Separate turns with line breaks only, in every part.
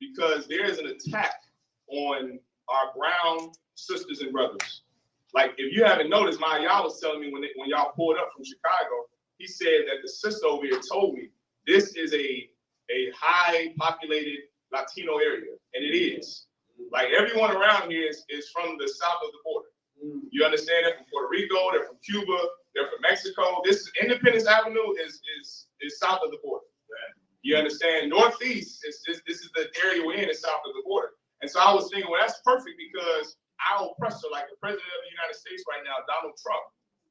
because there is an attack on our brown sisters and brothers. Like, if you haven't noticed, y'all was telling me when y'all pulled up from Chicago, he said that the sister over here told me this is a high populated Latino area, and it is. Like, everyone around here is from the south of the border. You understand? They're from Puerto Rico, they're from Cuba, they're from Mexico. This is Independence Avenue is south of the border. You understand? Northeast this is the area we're in, is south of the border. And so I was thinking, well, that's perfect, because our oppressor, like the president of the United States right now, Donald Trump,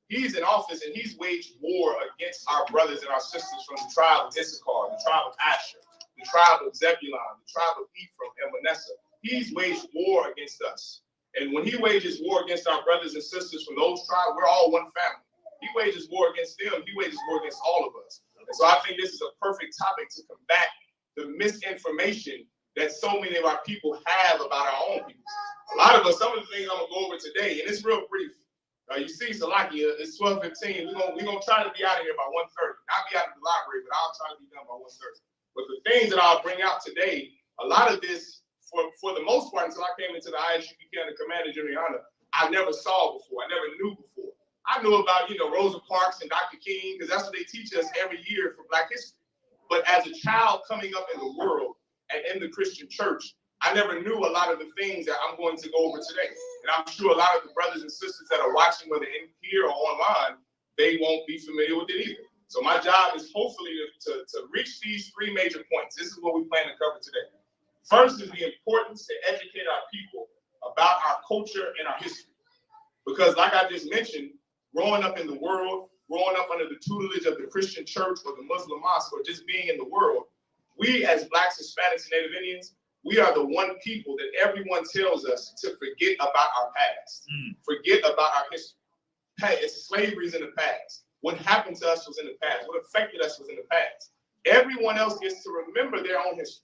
he's in office and he's waged war against our brothers and our sisters from the tribe of Issachar, the tribe of Asher, the tribe of Zebulun, the tribe of Ephraim and Manasseh. He's waged war against us. And when he wages war against our brothers and sisters from those tribes, we're all one family. He wages war against them. He wages war against all of us. And so I think this is a perfect topic to combat the misinformation that so many of our people have about our own people. A lot of us, some of the things I'm going to go over today, and it's real brief. You see, Salakia, it's 12:15. We're gonna try to be out of here by 1:30. Not be out of the library, but I'll try to be done by 1:30. But the things that I'll bring out today, a lot of this, for the most part, until I came into the ISUPK and the Commander General, I never saw before. I never knew before. I knew about, Rosa Parks and Dr. King, because that's what they teach us every year for Black history. But as a child coming up in the world and in the Christian church, I never knew a lot of the things that I'm going to go over today. And I'm sure a lot of the brothers and sisters that are watching, whether in here or online, they won't be familiar with it either. So my job is hopefully to reach these three major points. This is what we plan to cover today. First is the importance to educate our people about our culture and our history. Because like I just mentioned, growing up in the world, growing up under the tutelage of the Christian church or the Muslim mosque, or just being in the world, we as Blacks, Hispanics, and Native Indians, we are the one people that everyone tells us to forget about our past, forget about our history. Hey, slavery's in the past. What happened to us was in the past. What affected us was in the past. Everyone else gets to remember their own history.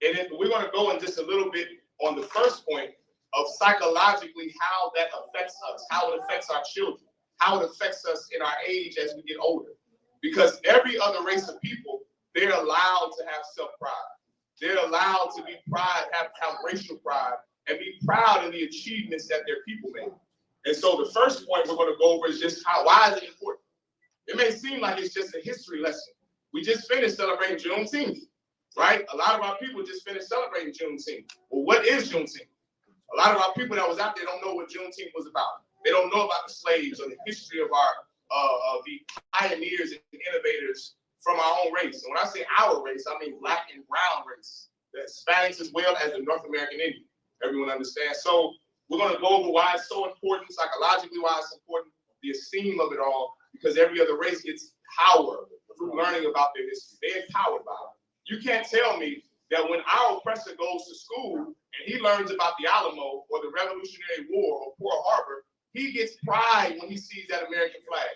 And if we're going to go in just a little bit on the first point of psychologically how that affects us, how it affects our children, how it affects us in our age as we get older. Because every other race of people, they're allowed to have self-pride. They're allowed to be pride, have racial pride, and be proud in the achievements that their people made. And so the first point we're going to go over is just why is it important? It may seem like it's just a history lesson. We just finished celebrating Juneteenth, right? A lot of our people just finished celebrating Juneteenth. Well, what is Juneteenth? A lot of our people that was out there don't know what Juneteenth was about. They don't know about the slaves or the history of the pioneers and innovators from our own race. And when I say our race, I mean Black and brown race, the Hispanics as well as the North American Indian. Everyone understands. So we're going to go over why it's so important, psychologically why it's important, the esteem of it all, because every other race gets power through learning about their history. They're empowered by it. You can't tell me that when our oppressor goes to school and he learns about the Alamo or the Revolutionary War or Pearl Harbor, he gets pride when he sees that American flag.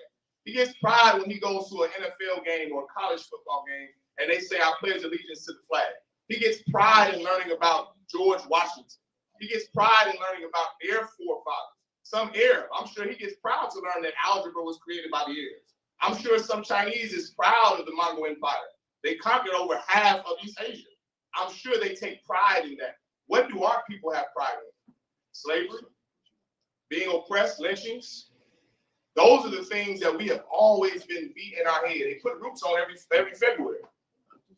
He gets pride when he goes to an NFL game or a college football game and they say, I pledge allegiance to the flag. He gets pride in learning about George Washington. He gets pride in learning about their forefathers. Some Arab, I'm sure he gets proud to learn that algebra was created by the Arabs. I'm sure some Chinese is proud of the Mongol Empire. They conquered over half of East Asia. I'm sure they take pride in that. What do our people have pride in? Slavery, being oppressed, lynchings. Those are the things that we have always been beating in our head. They put Roots on every February.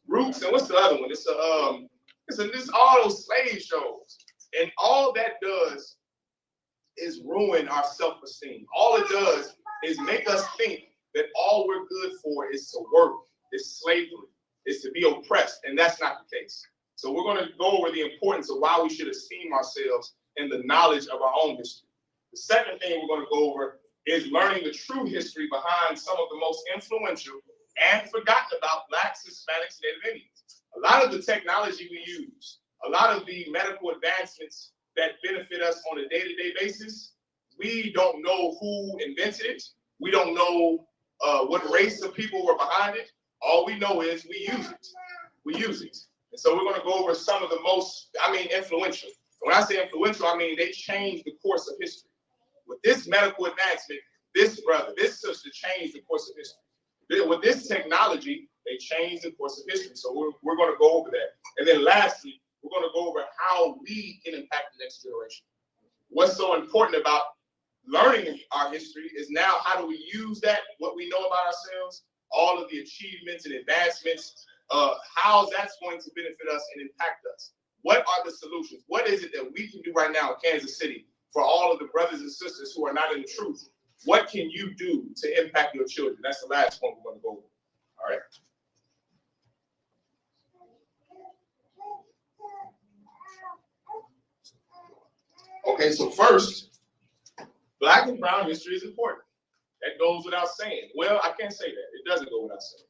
Roots, and what's the other one? It's all those slave shows. And all that does is ruin our self-esteem. All it does is make us think that all we're good for is to work, is slavery, is to be oppressed, and that's not the case. So we're going to go over the importance of why we should esteem ourselves and the knowledge of our own history. The second thing we're going to go over is learning the true history behind some of the most influential and forgotten about Blacks, Hispanics, and Native Indians. A lot of the technology we use, a lot of the medical advancements that benefit us on a day-to-day basis, we don't know who invented it. We don't know what race of people were behind it. All we know is we use it. We use it. And so we're going to go over some of the most, influential. When I say influential, I mean they changed the course of history. With this medical advancement, this brother, this sister changed the course of history. With this technology, they changed the course of history. So we're going to go over that. And then lastly, we're going to go over how we can impact the next generation. What's so important about learning our history is now how do we use that, what we know about ourselves, all of the achievements and advancements, how that's going to benefit us and impact us. What are the solutions? What is it that we can do right now in Kansas City for all of the brothers and sisters who are not in the truth? What can you do to impact your children? That's the last one we're going to go over. All right. Okay, so first, Black and brown history is important. That goes without saying. Well, I can't say that. It doesn't go without saying.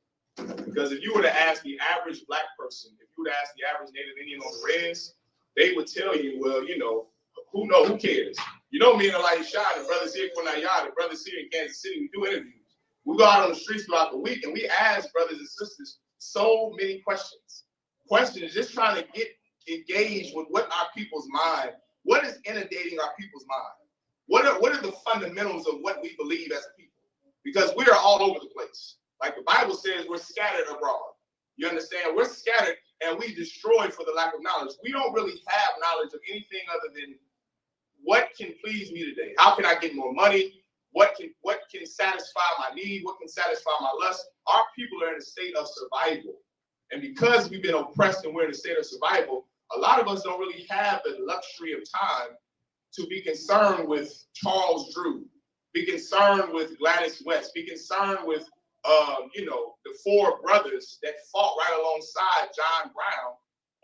Because if you were to ask the average Black person, if you were to ask the average Native Indian on the res, they would tell you, well, you know, who cares? You know, me and Elisha, the brothers here in Kunayah, the brothers here in Kansas City, we do interviews. We go out on the streets throughout the week and we ask brothers and sisters so many questions. Questions just trying to get engaged with what our people's mind, what is inundating our people's mind? What are the fundamentals of what we believe as a people? Because we are all over the place. Like the Bible says, we're scattered abroad. You understand? We're scattered and we destroy for the lack of knowledge. We don't really have knowledge of anything other than what can please me today? How can I get more money? What can satisfy my need? What can satisfy my lust? Our people are in a state of survival. And because we've been oppressed and we're in a state of survival, a lot of us don't really have the luxury of time to be concerned with Charles Drew, be concerned with Gladys West, be concerned with, the four brothers that fought right alongside John Brown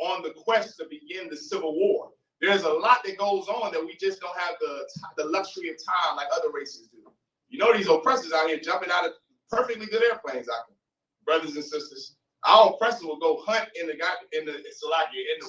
on the quest to begin the Civil War. There's a lot that goes on that we just don't have the luxury of time like other races do. You know, these oppressors out here jumping out of perfectly good airplanes out here, brothers and sisters. Our oppressor will go hunt in the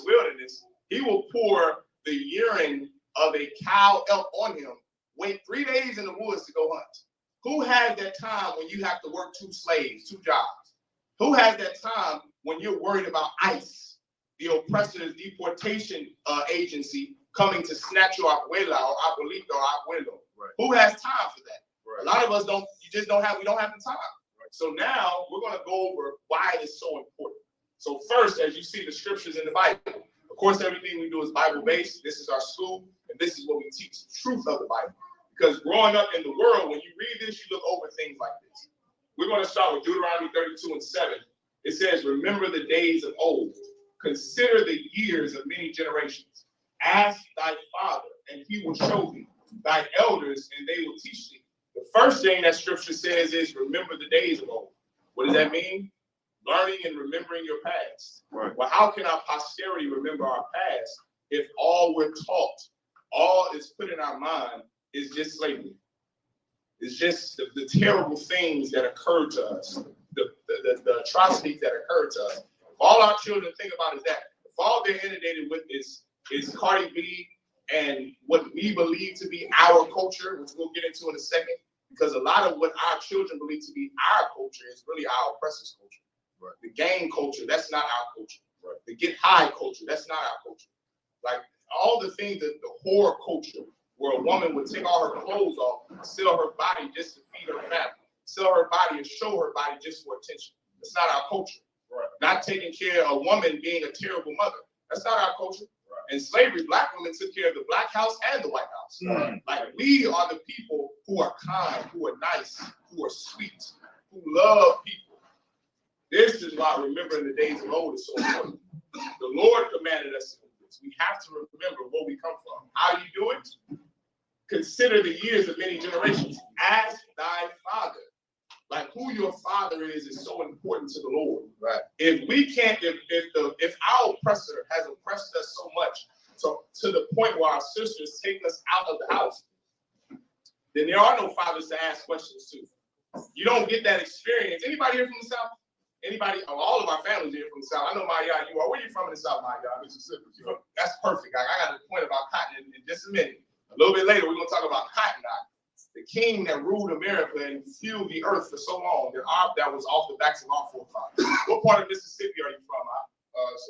wilderness. He will pour the urine of a cow elk on him, wait 3 days in the woods to go hunt. Who has that time when you have to work 2 slaves, 2 jobs? Who has that time when you're worried about ICE, the oppressor's deportation agency coming to snatch your abuela or abuelito or abuelo? Right. Who has time for that? Right. A lot of us don't. We don't have the time. Right. So now we're going to go over why it is so important. So first, as you see the scriptures in the Bible, of course, everything we do is Bible-based. This is our school, and this is what we teach, the truth of the Bible. Because growing up in the world, when you read this, you look over things like this. We're going to start with Deuteronomy 32:7. It says, remember the days of old. Consider the years of many generations. Ask thy father, and he will show thee. Thy elders, and they will teach thee. The first thing that scripture says is, remember the days of old. What does that mean? Learning and remembering your past. Right. Well, how can our posterity remember our past if all we're taught, all is put in our mind, is just slavery? It's just the terrible things that occurred to us, the atrocities that occurred to us. All our children think about is that. If all they're inundated with is Cardi B and what we believe to be our culture, which we'll get into in a second, because a lot of what our children believe to be our culture is really our oppressor's culture. Right. The gang culture, that's not our culture. Right. The get high culture, that's not our culture. Like all the things that the whore culture, where a woman would take all her clothes off, sell her body just to feed her family, sell her body and show her body just for attention. That's not our culture. Right. Not taking care of a woman being a terrible mother. That's not our culture. Right. In slavery, Black women took care of the Black house and the White house. Right. Like we are the people who are kind, who are nice, who are sweet, who love people. This is why remembering the days of old is so important. The Lord commanded us to do this. We have to remember where we come from. How do you do it? Consider the years of many generations. Ask thy father. Like who your father is so important to the Lord. Right. If we can't, if our oppressor has oppressed us so much to the point where our sisters take us out of the house, then there are no fathers to ask questions to. You don't get that experience. Anybody here from the South? Anybody? Oh, all of our families here from the South. I know Maya, you are. Where are you from in the South, Maya? Mississippi. That's perfect. I got a point about cotton in just a minute. A little bit later, we're going to talk about cotton. The king that ruled America and fueled the earth for so long that was off the backs of our forefathers. What part of Mississippi are you from?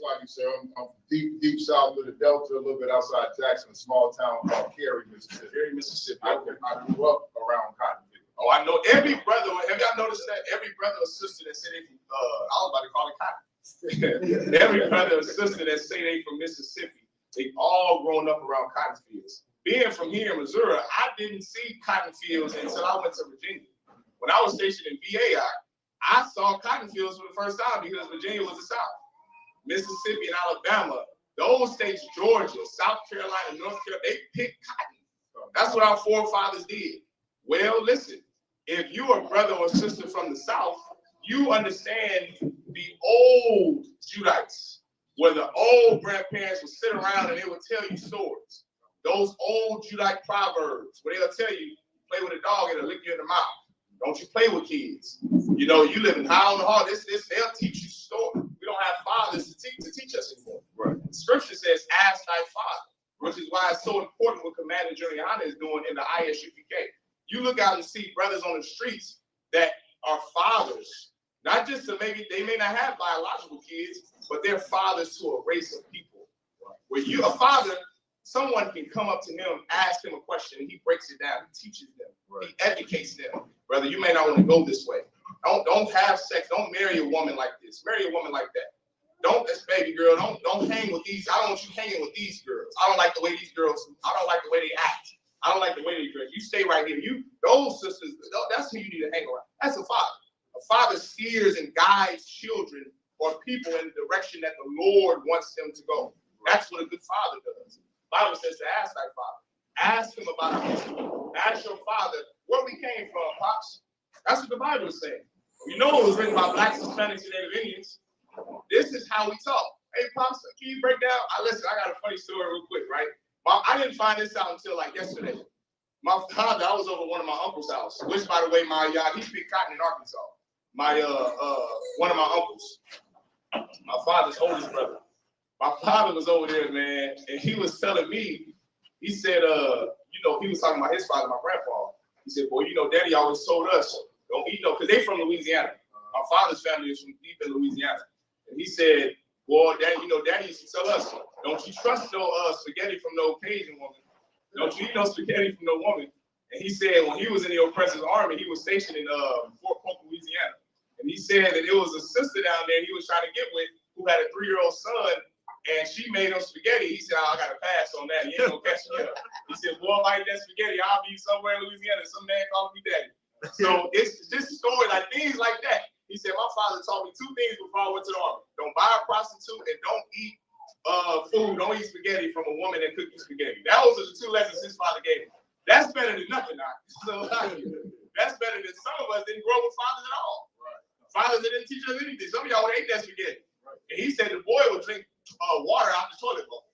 Like you said, I'm deep south of the Delta, a little bit outside Jackson, a small town called Cary, Mississippi.
Cary, Mississippi.
I grew up around cotton field.
Oh, I know every brother. Have y'all noticed that every brother or sister that said, I was about to call it cotton. Every brother or sister that say they from Mississippi, they all grown up around cotton fields. Being from here in Missouri, I didn't see cotton fields until I went to Virginia. When I was stationed in VA, I saw cotton fields for the first time because Virginia was the South. Mississippi and Alabama, those states, Georgia, South Carolina, North Carolina, they picked cotton. That's what our forefathers did. Well, listen, if you're a brother or sister from the South, you understand the old Judites, where the old grandparents would sit around and they would tell you stories. Those old Judite proverbs, where they'll tell you, play with a dog and it'll lick you in the mouth. Don't you play with kids. You know, you live in high on the hall. They'll teach you stories. We don't have fathers to teach us anymore. Right. Scripture says, ask thy father, which is why it's so important what Commander Juliana is doing in the ISUPK. You look out and see brothers on the streets that are fathers, not just to maybe, they may not have biological kids, but they're fathers to a race of people. Right. Where you, a father, someone can come up to him, ask him a question, and he breaks it down. He teaches them. Right. He educates them. Brother, you may not want to go this way. Don't have sex. Don't marry a woman like this. Marry a woman like that. Don't, this baby girl, don't hang with these. I don't want you hanging with these girls. I don't like the way these girls, I don't like the way they act. I don't like the way they dress. You stay right here. Those sisters, that's who you need to hang around. That's a father. A father steers and guides children or people in the direction that the Lord wants them to go. That's what a good father does. The Bible says to ask thy father. Ask him about our history. Ask your father where we came from, Pops. That's what the Bible is saying. You know it was written by Blacks, Hispanics, and Native Indians. This is how we talk. Hey, Pops, can you break down? Listen, I got a funny story real quick, right? I didn't find this out until like yesterday. My father, I was over one of my uncle's house, which, by the way, he picked cotton in Arkansas. One of my uncles, my father's oldest brother. My father was over there, man, and he was telling me, he said, he was talking about his father, my grandpa. He said, boy, Daddy always told us, don't eat no, because they from Louisiana. My father's family is from deep in Louisiana. And he said, boy, Daddy used to tell us, don't you trust no spaghetti from no Cajun woman. Don't you eat no spaghetti from no woman. And he said when he was in the oppressor's army, he was stationed in Fort Polk, Louisiana. And he said that there was a sister down there he was trying to get with who had a 3-year-old son, and she made him spaghetti. He said, I got to pass on that. You ain't gonna catch me up. He said, boy, I like that spaghetti. I'll be somewhere in Louisiana. Some man calling me daddy. So it's just stories like things like that. He said, my father taught me 2 things before I went to the army. Don't buy a prostitute and don't eat food. Don't eat spaghetti from a woman that cooked you spaghetti. Those are the 2 lessons his father gave me. That's better than nothing now. So that's better than some of us didn't grow with fathers at all. Right. Fathers that didn't teach us anything. Some of y'all would ate that spaghetti. Right. And he said the boy would drink water out the toilet bowl.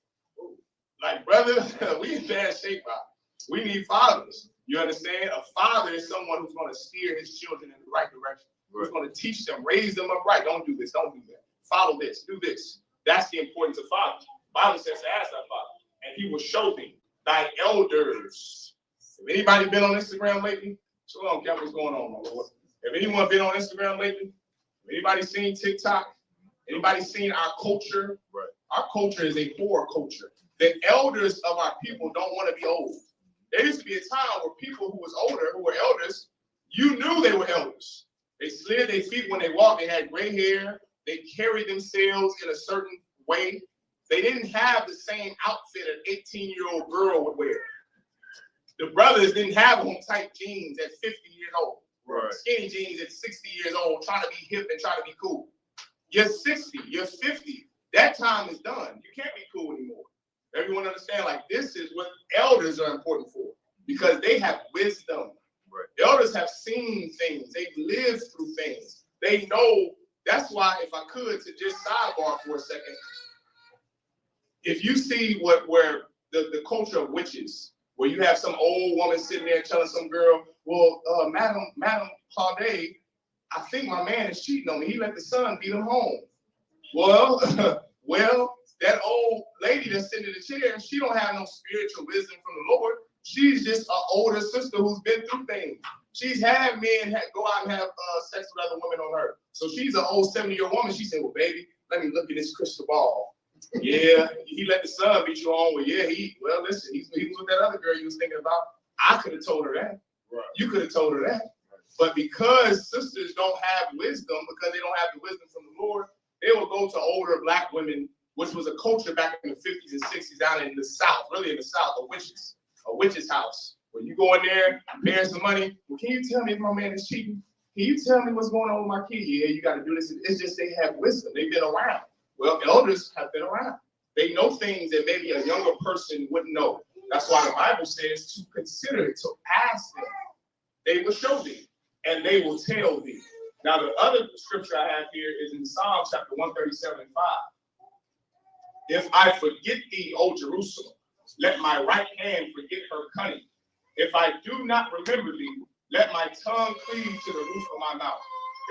Like, brother, we in bad shape out. We need fathers. You understand? A father is someone who's going to steer his children in the right direction. Who's going to teach them, raise them up right. Don't do this. Don't do that. Follow this. Do this. That's the importance of fathers. The Bible says to ask thy father, and he will show thee thy elders. Have anybody been on Instagram lately? Shalom, Cap, what's going on, my Lord? Have anyone been on Instagram lately? Have anybody seen TikTok? Anybody seen our culture? Right. Our culture is a poor culture. The elders of our people don't want to be old. There used to be a time where people who was older, who were elders, you knew they were elders. They slid their feet when they walked. They had gray hair. They carried themselves in a certain way. They didn't have the same outfit an 18-year-old girl would wear. The brothers didn't have on tight jeans at 50 years old. Right. Skinny jeans at 60 years old, trying to be hip and trying to be cool. You're 60, you're 50. That time is done. You can't be cool anymore. Everyone understand, like, this is what elders are important for, because they have wisdom. Right. Elders have seen things. They've lived through things. They know. That's why, if I could, to just sidebar for a second, if you see where the culture of witches, where you have some old woman sitting there telling some girl, well, Madam Claude, I think my man is cheating on me. He let the son beat him home. Well, that old lady that's sitting in the chair, she don't have no spiritual wisdom from the Lord. She's just an older sister who's been through things. She's had men go out and have sex with other women on her. So she's an old 70-year-old woman. She said, well, baby, let me look at this crystal ball. Yeah, he let the son beat you on. Well, yeah, listen, he was with that other girl you was thinking about. I could have told her that. Right. You could have told her that. But because sisters don't have wisdom, because they don't have the wisdom from the Lord, They will go to older black women, which was a culture back in the 50s and 60s down in the South, really in the South, a witch's house. When you go in there, paying some money, well, can you tell me if my man is cheating? Can you tell me what's going on with my kid? Yeah, you got to do this. It's just they have wisdom. They've been around. Well, elders have been around. They know things that maybe a younger person wouldn't know. That's why the Bible says to consider it, to ask them. They will show thee, and they will tell thee. Now, the other scripture I have here is in Psalm chapter 137 and 5. If I forget thee, O Jerusalem, let my right hand forget her cunning. If I do not remember thee, let my tongue cleave to the roof of my mouth.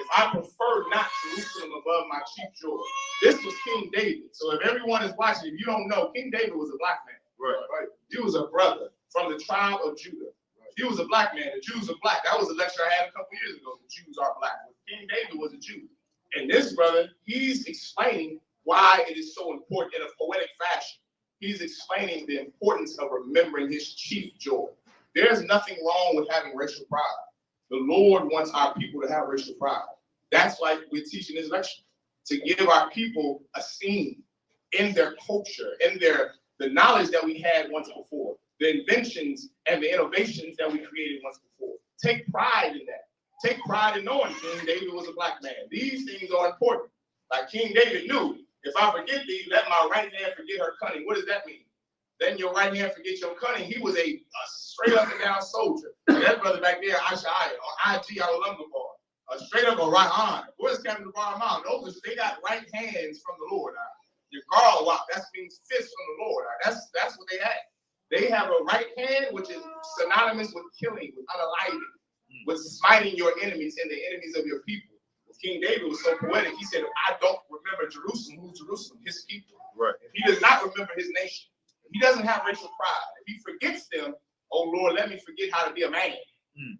If I prefer not Jerusalem above my chief joy. This was King David. So if everyone is watching, if you don't know, King David was a black man. Right. He was a brother from the tribe of Judah. He was a black man. The Jews are black. That was a lecture I had a couple years ago. The Jews are black. King David was a Jew. And this brother, he's explaining why it is so important in a poetic fashion. He's explaining the importance of remembering his chief joy. There's nothing wrong with having racial pride. The Lord wants our people to have racial pride. That's why we're teaching this lecture, to give our people esteem in their culture, in the knowledge that we had once before, the inventions and the innovations that we created once before. Take pride in that. Take pride in knowing King David was a black man. These things are important. Like King David knew, if I forget thee, let my right hand forget her cunning. What does that mean? Then your right hand forget your cunning. He was a straight up and down soldier. That brother back there, Ashai, or IG out of Lumberbar, a straight up a right arm. Where's Captain Barman? Those they got right hands from the Lord. Your garl walk, that means fists from the Lord. That's what they had. They have a right hand, which is synonymous with killing, with unaliving, with smiting your enemies and the enemies of your people. King David was so poetic. He said, if I don't remember Jerusalem, who's Jerusalem? His people. Right. If he does not remember his nation, if he doesn't have racial pride, if he forgets them, oh Lord, let me forget how to be a man.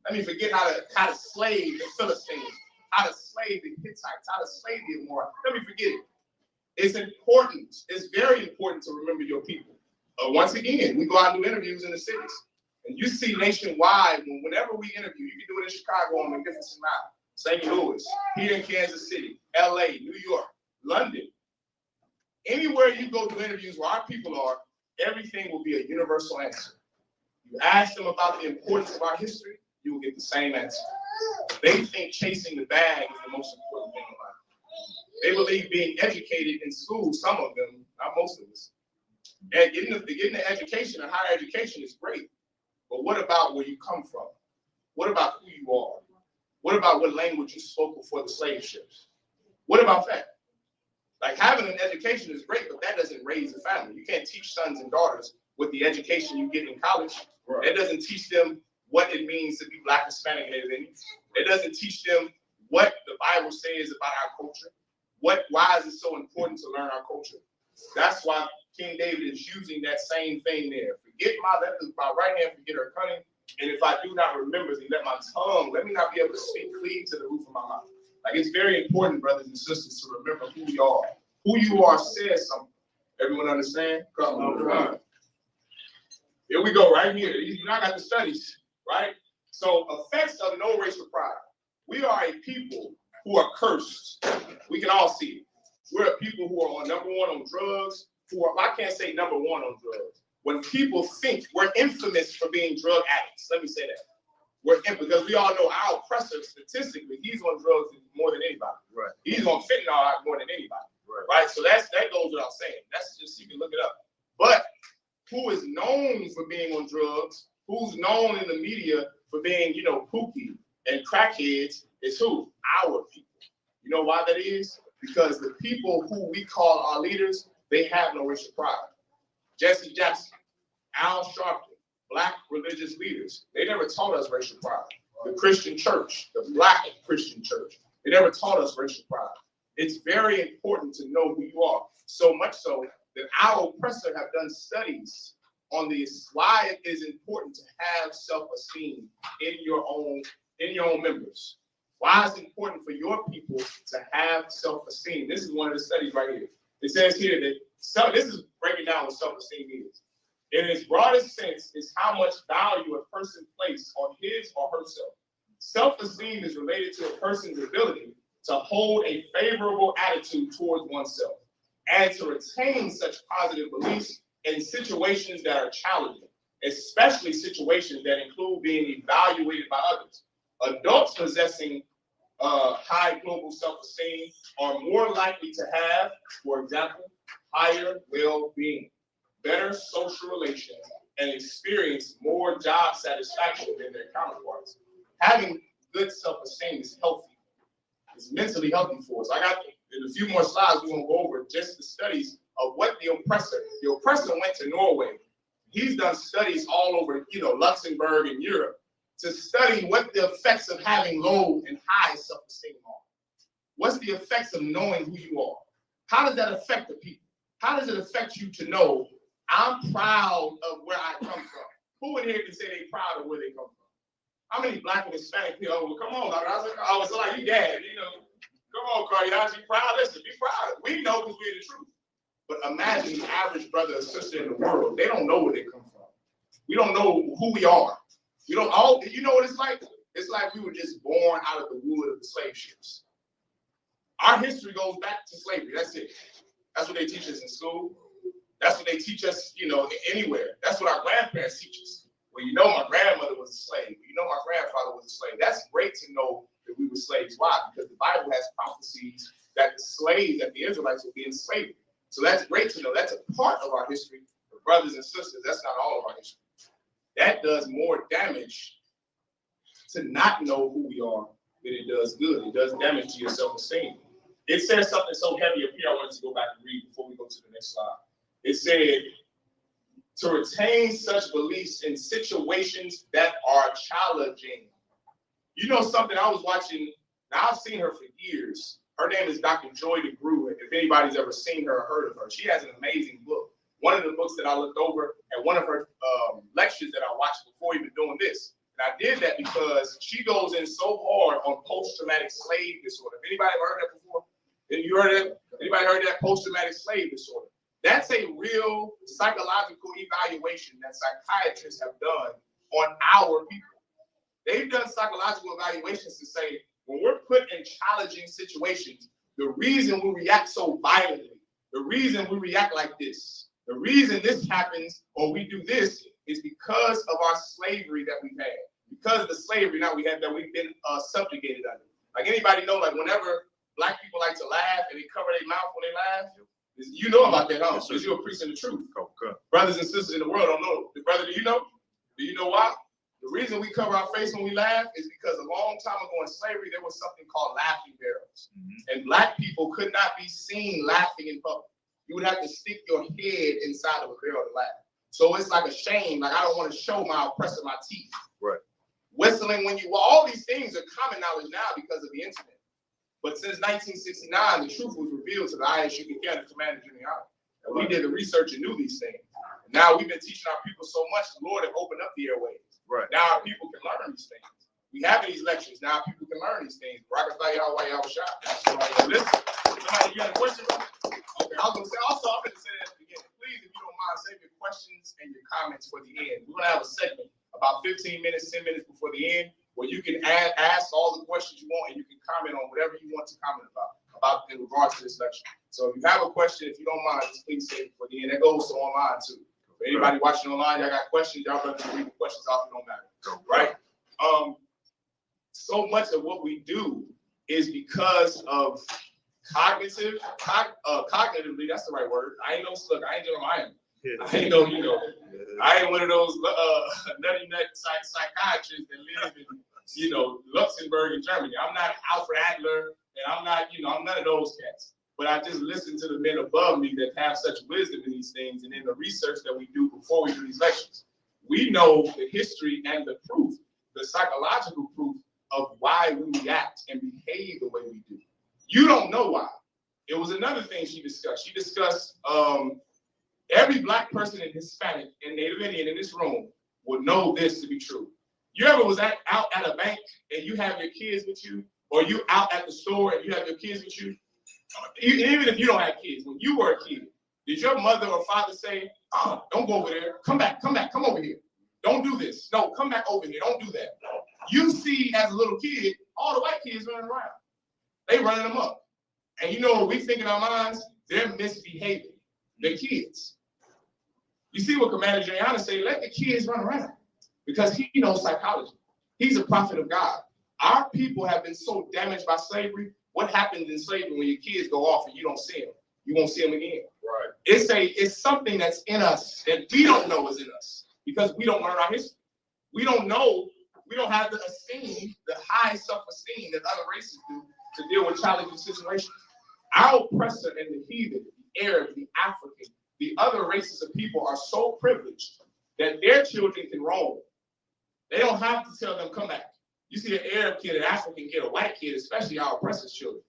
Let me forget how to slave the Philistines, how to slave the Hittites, how to slave the Amorites. Let me forget it. It's important. It's very important to remember your people. Once again, we go out and do interviews in the cities, and you see nationwide. Whenever we interview, you can do it in Chicago on Magnificent Mile, St. Louis, here in Kansas City, LA, New York, London. Anywhere you go to interviews where our people are, everything will be a universal answer. You ask them about the importance of our history, you will get the same answer. They think chasing the bag is the most important thing in life. They believe being educated in school, some of them, not most of us, and getting the education and higher education is great. But what about where you come from? What about who you are? What about what language you spoke before the slave ships? What about that? Like having an education is great, but that doesn't raise a family. You can't teach sons and daughters with the education you get in college. Right. That doesn't teach them what it means to be Black, Hispanic, and everything. It doesn't teach them what the Bible says about our culture. Why is it so important to learn our culture? That's why King David is using that same thing there. Forget my right hand, forget her cunning. And if I do not remember thee, let me not be able to speak clean to the roof of my mouth. Like, it's very important, brothers and sisters, to remember who we are. Who you are says something. Everyone understand? Come on. Here we go, right here. You not got the studies, right? So, effects of no racial pride. We are a people who are cursed. We can all see it. We're a people who are number one on drugs. I can't say number one on drugs. When people think we're infamous for being drug addicts, let me say that. Because we all know our oppressor, statistically, he's on drugs more than anybody. Right. He's on fentanyl more than anybody. Right. So that goes without saying. That's just, you can look it up. But who is known for being on drugs, who's known in the media for being, kooky and crackheads, is who? Our people. You know why that is? Because the people who we call our leaders, they have no racial pride. Jesse Jackson, Al Sharpton, Black religious leaders, they never taught us racial pride. The Christian church, the Black Christian church, they never taught us racial pride. It's very important to know who you are. So much so that our oppressor have done studies on this, why it is important to have self-esteem in your own members. Why is it important for your people to have self-esteem? This is one of the studies right here. It says here that this is breaking down what self-esteem is. In its broadest sense, is how much value a person places on his or herself. Self-esteem is related to a person's ability to hold a favorable attitude towards oneself and to retain such positive beliefs in situations that are challenging, especially situations that include being evaluated by others. Adults possessing high global self-esteem are more likely to have, for example, higher well-being, better social relations, and experience more job satisfaction than their counterparts. Having good self-esteem is healthy. It's mentally healthy for us. I got in a few more slides, we're gonna go over just the studies of what the oppressor went to Norway. He's done studies all over, Luxembourg and Europe to study what the effects of having low and high self-esteem are. What's the effects of knowing who you are? How does that affect the people? How does it affect you to know I'm proud of where I come from? Who in here can say they're proud of where they come from? How many Black and Hispanic people? Oh, well, come on, I was like, you dad, come on, Cardi, you proud? Listen, be proud. We know because we're the truth. But imagine the average brother or sister in the world. They don't know where they come from. We don't know who we are. We don't all. You know what it's like? It's like we were just born out of the wood of the slave ships. Our history goes back to slavery. That's it. That's what they teach us in school. That's what they teach us, anywhere. That's what our grandparents teach us. Well, my grandmother was a slave. My grandfather was a slave. That's great to know that we were slaves. Why? Because the Bible has prophecies that the Israelites will be in slavery. So that's great to know. That's a part of our history. But brothers and sisters, that's not all of our history. That does more damage to not know who we are than it does good. It does damage to your self-esteem. It says something so heavy up here, I wanted to go back and read before we go to the next slide. It said, to retain such beliefs in situations that are challenging. Something I was watching, now I've seen her for years. Her name is Dr. Joy DeGruy. If anybody's ever seen her or heard of her, she has an amazing book. One of the books that I looked over at one of her lectures that I watched before even doing this. And I did that because she goes in so hard on post-traumatic slave disorder. Have anybody ever heard that before? Have you heard that? Anybody heard that post-traumatic slave disorder? That's a real psychological evaluation that psychiatrists have done on our people. They've done psychological evaluations to say, when we're put in challenging situations, the reason we react so violently, the reason we react like this, the reason this happens or we do this is because of our slavery that we've had. Because of the slavery that we've been subjugated under. Like anybody know, like whenever Black people like to laugh and they cover their mouth when they laugh, you know about that, huh? Because you're preaching the truth. Okay. Brothers and sisters in the world don't know. Brother, do you know? Do you know why? The reason we cover our face when we laugh is because a long time ago in slavery, there was something called laughing barrels. And Black people could not be seen laughing in public. You would have to stick your head inside of a barrel to laugh. So it's like a shame. Like, I don't want to show my oppressor my teeth. Right. Whistling all these things are common knowledge now because of the internet. But since 1969, the truth was revealed to the ISU the Commander in the Army. And we did the research and knew these things. And now we've been teaching our people so much, the Lord have opened up the airways. Right. Now our people can learn these things. We have these lectures. Now people can learn these things. Listen. Somebody, you got a question, bro? Okay, I was going to say, also, I'm going to say that again. Please, if you don't mind, save your questions and your comments for the end. We're going to have a segment about 15 minutes, 10 minutes before the end, where you can ask all the questions you want and you can comment on whatever you want to comment about in regards to this lecture. So if you have a question, if you don't mind, just please say it for the end. That goes to online too. For anybody watching online, y'all got questions, y'all better read the questions off, it don't matter. Right? So much of what we do is because of cognitively, that's the right word. I ain't no slug, I ain't Jeremiah. I ain't no, I ain't one of those nutty nut psychiatrists that live in, Luxembourg and Germany. I'm not Alfred Adler, and I'm not, I'm none of those cats. But I just listen to the men above me that have such wisdom in these things, and in the research that we do before we do these lectures. We know the history and the proof, the psychological proof of why we react and behave the way we do. You don't know why. It was another thing she discussed. She discussed every Black person and Hispanic and Native Indian in this room would know this to be true. You ever was out at a bank and you have your kids with you, or you out at the store and you have your kids with you? Even if you don't have kids, when you were a kid, did your mother or father say, don't go over there, come over here. Don't do this. No, come back over here, don't do that. You see as a little kid, all the white kids running around. They running them up. And you know what we think in our minds? They're misbehaving. They're kids. You see what Commander Juliana say? Let the kids run around because he knows psychology. He's a prophet of God. Our people have been so damaged by slavery. What happens in slavery when your kids go off and you don't see them? You won't see them again. Right. It's something that's in us that we don't know is in us because we don't learn our history. We don't know. We don't have the esteem, the high self-esteem that other races do to deal with challenging situations. Our oppressor and the heathen, the Arab, the African, the other races of people are so privileged that their children can roam. They don't have to tell them, come back. You see an Arab kid, an African kid, a white kid, especially our oppressor's children.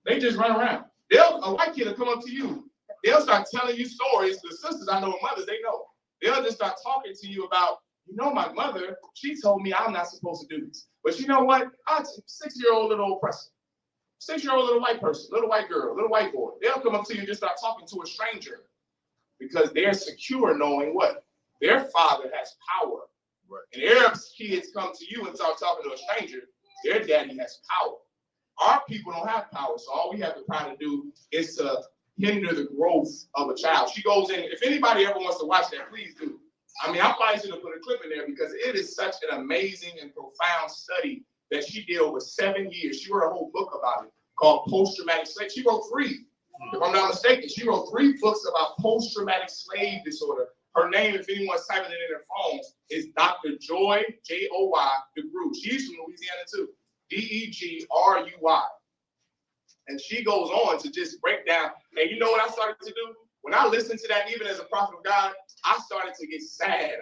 They just run around. A white kid will come up to you. They'll start telling you stories. The sisters I know and mothers, they know. They'll just start talking to you about, you know, my mother, she told me I'm not supposed to do this. But you know what? I'm a 6-year-old little oppressor. 6-year-old little white person, little white girl, little white boy. They'll come up to you and just start talking to a stranger because they're secure knowing what? Their father has power. Right. And Arabs kids come to you and start talking to a stranger, their daddy has power. Our people don't have power, so all we have to try to do is to hinder the growth of a child. She goes in, if anybody ever wants to watch that, please do. I mean, I probably should have put a clip in there because it is such an amazing and profound study that she did over 7 years. She wrote a whole book about it called Post-Traumatic Slave. She wrote 3, if I'm not mistaken. She wrote 3 books about post-traumatic slave disorder. Her name, if anyone's typing it in their phones, is Dr. Joy, Joy DeGruy. She's from Louisiana too, Degruy. And she goes on to just break down. And you know what I started to do? When I listened to that, even as a prophet of God, I started to get sad.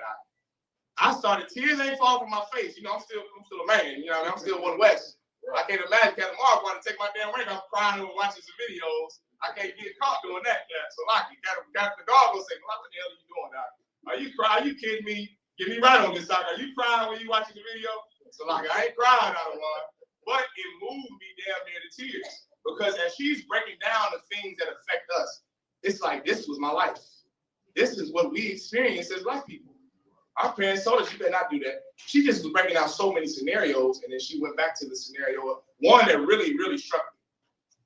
I started, tears ain't fall from my face. You know, I'm still a man. You know, I'm still one West. Right. I can't imagine Captain Mark wanting to take my damn ring off crying and watching some videos. I can't get caught doing that. Yeah. So like, Captain the dog will say, what the hell are you doing, Doc? Are you crying? Are you kidding me? Get me right on this, Doc. Are you crying when you watching the video? So like, I ain't crying out of one, but it moved me damn near to tears because as she's breaking down the things that affect us, it's like, this was my life. This is what we experience as Black people. Our parents told us you better not do that. She just was breaking down so many scenarios, and then she went back to the scenario, one that really, really struck me.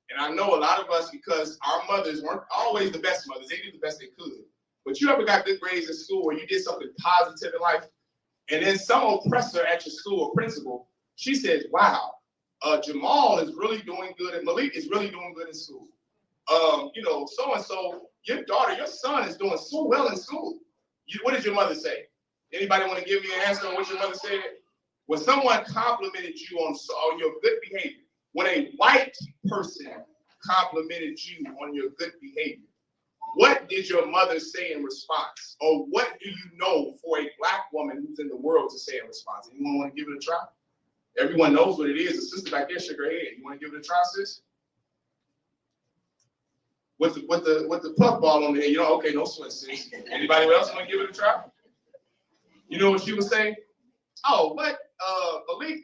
And I know a lot of us, because our mothers weren't always the best mothers, they did the best they could. But you ever got good grades in school where you did something positive in life, and then some oppressor at your school or principal, she says, wow, Jamal is really doing good, and Malik is really doing good in school. You know, so-and-so, your daughter, your son is doing so well in school. What did your mother say? Anybody want to give me an answer on what your mother said? When someone complimented you on your good behavior, when a white person complimented you on your good behavior, what did your mother say in response? Or what do you know for a Black woman who's in the world to say in response? Anyone want to give it a try? Everyone knows what it is. The sister back there shook her head. You want to give it a try, sis? With the puffball on the head, you know, okay, no sweat, sis. Anybody else want to give it a try? You know what she would say? Oh, what? Malik?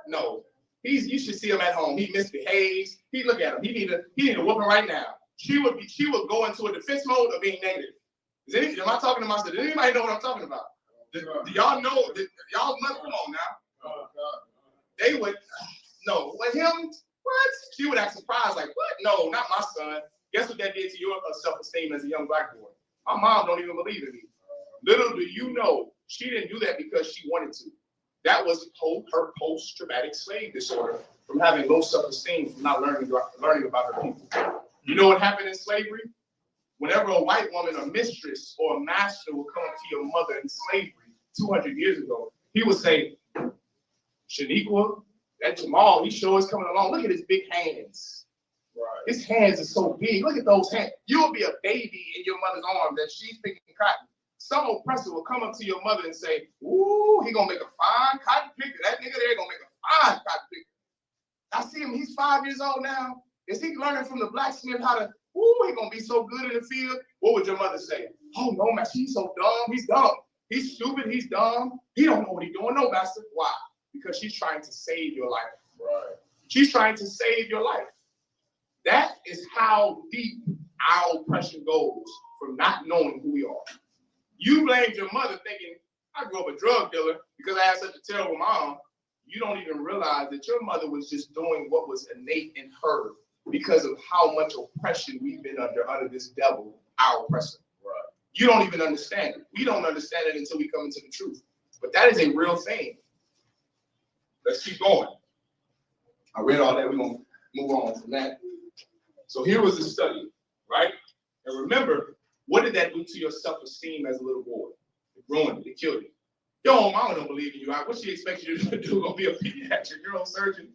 No. You should see him at home. He misbehaves. Look at him. He need a whooping right now. She would go into a defense mode of being negative. Am I talking to myself? Does anybody know what I'm talking about? Do y'all know? Y'all mother, come on now. They would, no, with him, what? She would act surprised, like, what? No, not my son. Guess what that did to your self-esteem as a young Black boy? My mom don't even believe in me. Little do you know, she didn't do that because she wanted to. That was her post-traumatic slave disorder from having low self-esteem, from not learning about her people. You know what happened in slavery? Whenever a white woman, a mistress or a master would come to your mother in slavery 200 years ago, he would say, Shaniqua, that Jamal, he sure is coming along. Look at his big hands. Right. His hands are so big. Look at those hands. You'll be a baby in your mother's arms that she's picking cotton. Some oppressor will come up to your mother and say, ooh, he gonna make a fine cotton picker. That nigga there gonna make a fine cotton picker. I see him, he's 5 years old now. Is he learning from the blacksmith how to, ooh, he gonna be so good in the field? What would your mother say? Oh no, master, he's so dumb, he's dumb. He's stupid, he's dumb. He don't know what he's doing, no, master. Why? Because she's trying to save your life. Right. She's trying to save your life. That is how deep our oppression goes from not knowing who we are. You blamed your mother thinking, I grew up a drug dealer because I had such a terrible mom. you don't even realize that your mother was just doing what was innate in her because of how much oppression we've been under this devil, our oppressor. Right. You don't even understand it. We don't understand it until we come into the truth. But that is a real thing. Let's keep going. I read all that. We're going to move on from that. So here was the study, right? And remember, what did that do to your self-esteem as a little boy? It ruined it. It killed it. Your mama don't believe in you. What she expects you to do? Gonna be a pediatric neurosurgeon?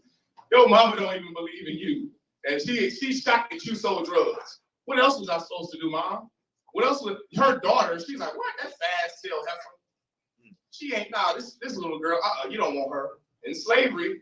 Your mama don't even believe in you. And she's shocked that you sold drugs. What else was I supposed to do, Mom? What else was her daughter? She's like, what? That fast tail heifer. She ain't, this little girl, you don't want her. In slavery,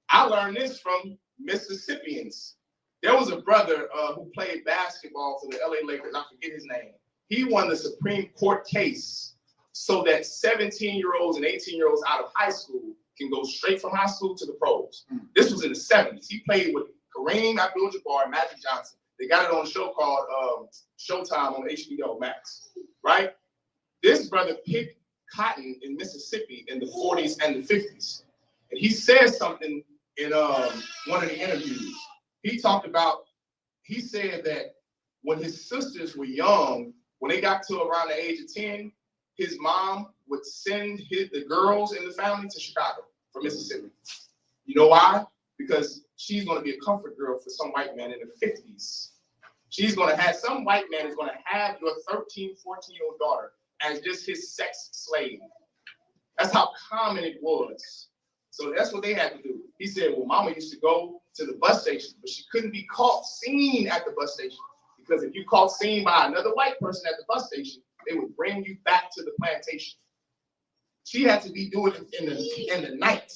I learned this from Mississippians. There was a brother who played basketball for the LA Lakers. I forget his name. He won the Supreme Court case so that 17-year-olds and 18-year-olds out of high school can go straight from high school to the pros. This was in the 70s. He played with Kareem Abdul-Jabbar and Magic Johnson. They got it on a show called Showtime on HBO Max, right? This brother picked cotton in Mississippi in the 40s and the 50s. And he said something in one of the interviews. He said that when his sisters were young, when they got to around the age of 10, his mom would send the girls in the family to Chicago from Mississippi. You know why? Because she's going to be a comfort girl for some white man in the 50s. Some white man is going to have your 13, 14-year-old daughter as just his sex slave. That's how common it was. So that's what they had to do. He said, well, mama used to go to the bus station, but she couldn't be caught seen at the bus station. Because if you caught seen by another white person at the bus station, they would bring you back to the plantation. She had to be doing it in the night.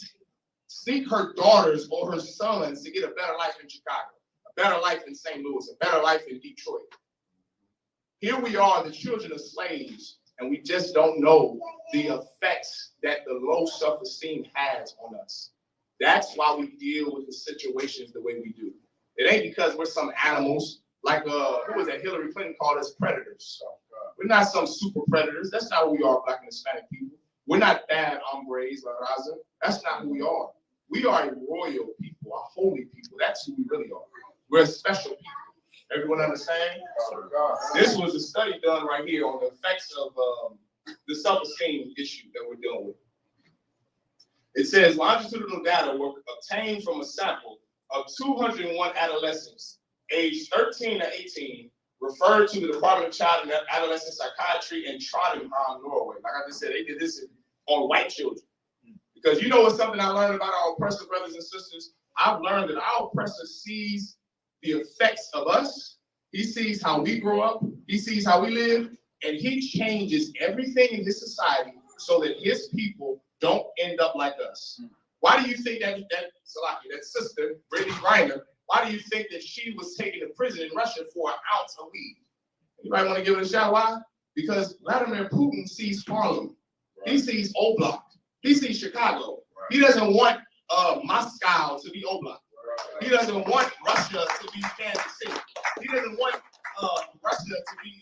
Seek her daughters or her sons to get a better life in Chicago, a better life in St. Louis, a better life in Detroit. Here we are, the children of slaves, and we just don't know the effects that the low self-esteem has on us. That's why we deal with the situations the way we do. It ain't because we're some animals like, who was that? Hillary Clinton called us predators. We're not some super predators. That's not who we are, Black and Hispanic people. We're not bad hombres, La Raza. That's not who we are. We are a royal people, a holy people. That's who we really are. We're a special people. Everyone understand? This was a study done right here on the effects of the self-esteem issue that we're dealing with. It says longitudinal data were obtained from a sample of 201 adolescents aged 13 to 18, referred to the Department of Child and Adolescent Psychiatry in Trondheim, Norway. Like I just said, they did this on white children. Because you know what's something I learned about our oppressor brothers and sisters? I've learned that our oppressor sees the effects of us. He sees how we grow up. He sees how we live. And he changes everything in his society so that his people don't end up like us. Why do you think that sister, Brittany Griner, why do you think that she was taken to prison in Russia for an ounce of weed? Anybody want to give it a shot? Why? Because Vladimir Putin sees Harlem. Right. He sees Oblak. He sees Chicago. Right. He doesn't want Moscow to be Oblak. Right. He doesn't want Russia to be Kansas City. He doesn't want Russia to be,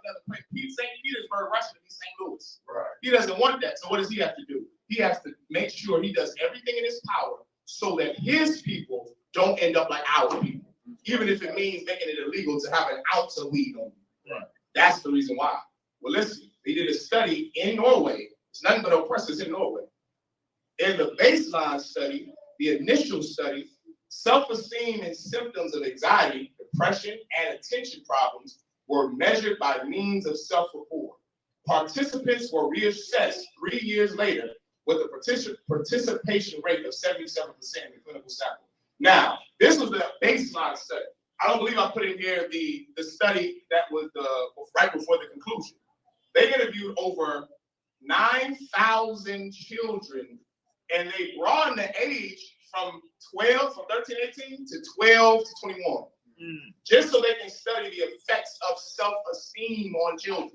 another place? St. Petersburg, Russia to be St. Louis. Right. He doesn't want that. So what does he have to do? He has to make sure he does everything in his power so that his people don't end up like our people, even if it means making it illegal to have an ounce of weed on you. Right. That's the reason why. Well, listen, they did a study in Norway. It's nothing but oppressors in Norway. In the baseline study, the initial study, self-esteem and symptoms of anxiety, depression, and attention problems were measured by means of self-report. Participants were reassessed 3 years later with a participation rate of 77% in the clinical sample. Now, this was the baseline study. I don't believe I put in here the study that was right before the conclusion. They interviewed over 9,000 children, and they broadened the age from 13, 18 to 12 to 21, just so they can study the effects of self-esteem on children.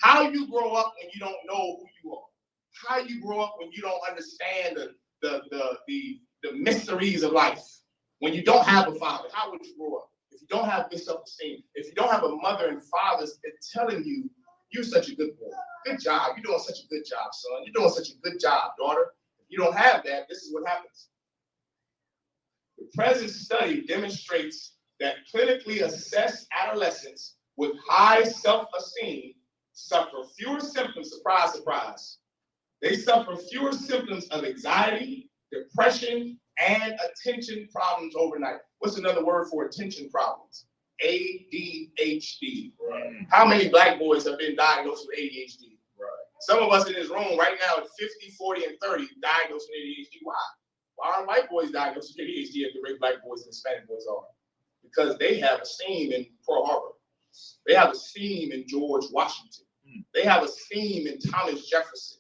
How you grow up when you don't know who you are. How you grow up when you don't understand the mysteries of life. When you don't have a father, how would you grow up? If you don't have good self-esteem, if you don't have a mother and father telling you, you're such a good boy. Good job. You're doing such a good job, son. You're doing such a good job, daughter. If you don't have that, this is what happens. The present study demonstrates that clinically assessed adolescents with high self-esteem suffer fewer symptoms, surprise, surprise. They suffer fewer symptoms of anxiety, depression, and attention problems overnight. What's another word for attention problems? ADHD.
Right.
How many black boys have been diagnosed with ADHD?
Right.
Some of us in this room right now at 50, 40, and 30 diagnosed with ADHD. Why? Why aren't white boys diagnosed with ADHD at the rate black boys and Hispanic boys are? Because they have esteem in Pearl Harbor. They have esteem in George Washington. They have esteem in Thomas Jefferson.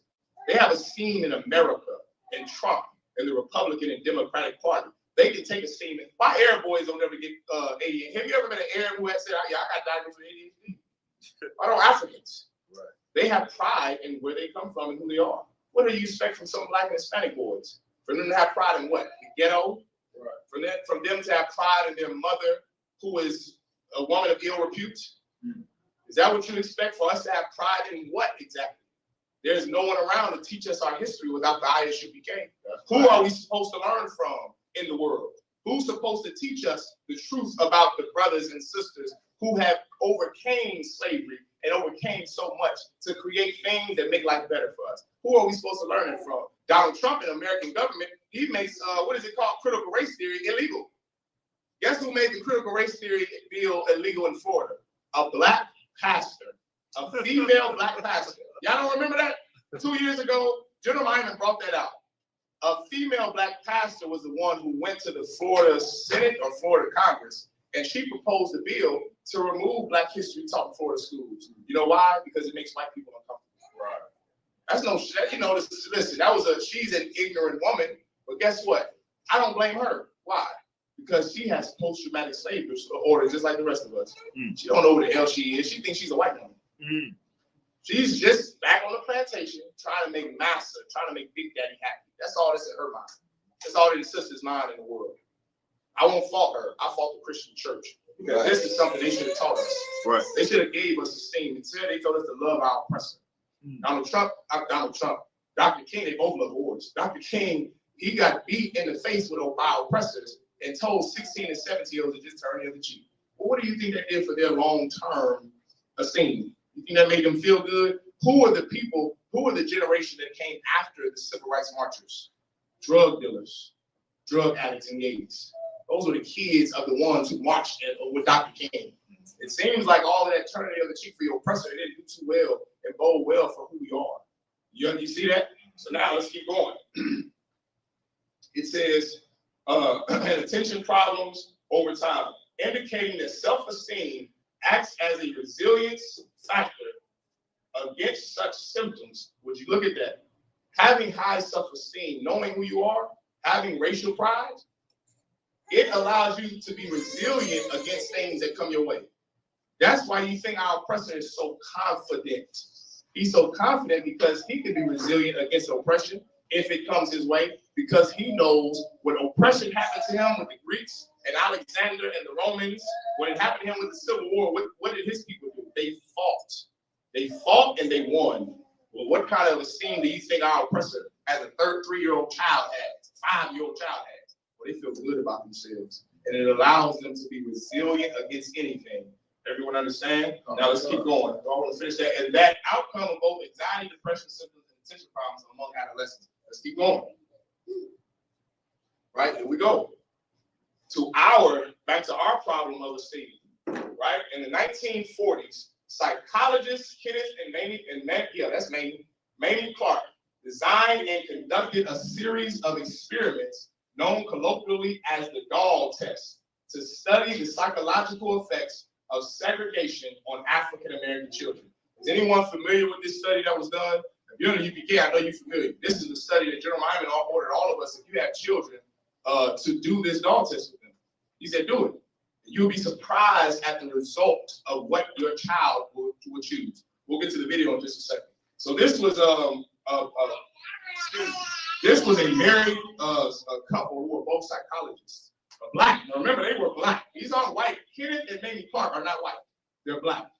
They have esteem in America and Trump and the Republican and Democratic Party. They can take esteem. Why Arab boys don't ever get ADHD? Have you ever met an Arab who has said, yeah, I got diagnosed with ADHD? Why don't Africans? Right. They have pride in where they come from and who they are. What do you expect from some black and Hispanic boys? For them to have pride in what? The ghetto? Right. From them to have pride in their mother, who is a woman of ill repute? Is that what you expect for us to have pride in what exactly? There's no one around to teach us our history without the ISUPK. Who are we supposed to learn from in the world? Who's supposed to teach us the truth about the brothers and sisters who have overcame slavery and overcame so much to create things that make life better for us? Who are we supposed to learn it from? Donald Trump and the American government, he makes, what is it called, critical race theory illegal. Guess who made the critical race theory bill illegal in Florida? A black pastor, a female black pastor. Y'all don't remember that? 2 years ago, General Hyman brought that out. A female black pastor was the one who went to the Florida Senate or Florida Congress, and she proposed a bill to remove Black history taught in Florida schools. You know why? Because it makes white people uncomfortable. Right. That's no shit. You know, listen, she's an ignorant woman, but guess what? I don't blame her. Why? Because she has post-traumatic slave disorder just like the rest of us. She don't know who the hell she is. She thinks she's a white woman. She's just back on the plantation trying to make massa, trying to make Big Daddy happy. That's all that's in her mind. That's all in the sister's mind in the world. I won't fault her. I fault the Christian church. Because this is something they should have taught us. Right. They should have gave us esteem. Instead, they told us to love our oppressor. Donald Trump, Dr. King, they both love wars. Dr. King, he got beat in the face with our oppressors and told 16 and 17-year-olds to just turn the other cheek. Well, what do you think that did for their long-term esteem? You think that made them feel good? Who are the people, who are the generation that came after the civil rights marchers? Drug dealers, drug addicts, and gays. Those were the kids of the ones who marched with Dr. King. It seems like all of that turning the other cheek for your oppressor, they didn't do too well and bode well for who we are. You see that? So now let's keep going. It says, attention problems over time, indicating that self-esteem acts as a resilience factor against such symptoms. Would you look at that? Having high self-esteem, knowing who you are, having racial pride, it allows you to be resilient against things that come your way. That's why you think our oppressor is so confident. He's so confident because he can be resilient against oppression if it comes his way, because he knows when oppression happened to him with the Greeks and Alexander and the Romans, when it happened to him with the Civil War, what did his people do? They fought. They fought and they won. Well, what kind of esteem do you think our oppressor as a 3-year-old child has, 5-year-old child has? Well, they feel good about themselves, and it allows them to be resilient against anything. Everyone understand? Now let's keep going. I want to finish that. And that outcome of both anxiety, depression symptoms, and attention problems among adolescents. Let's keep going. Right, here we go. Back to our problem of esteem. Right, in the 1940s, psychologists Kenneth and Mamie Clark designed and conducted a series of experiments known colloquially as the doll test to study the psychological effects of segregation on African American children. Is anyone familiar with this study that was done? If you're in the UPK, I know you're familiar. This is a study that General Hyman ordered all of us, if you have children, to do this doll test with them. He said, do it. You'll be surprised at the result of what your child will choose. We'll get to the video in just a second. So this was a married couple who were both psychologists, black. Now remember, they were black. These aren't white. Kenneth and Mamie Clark are not white. They're black.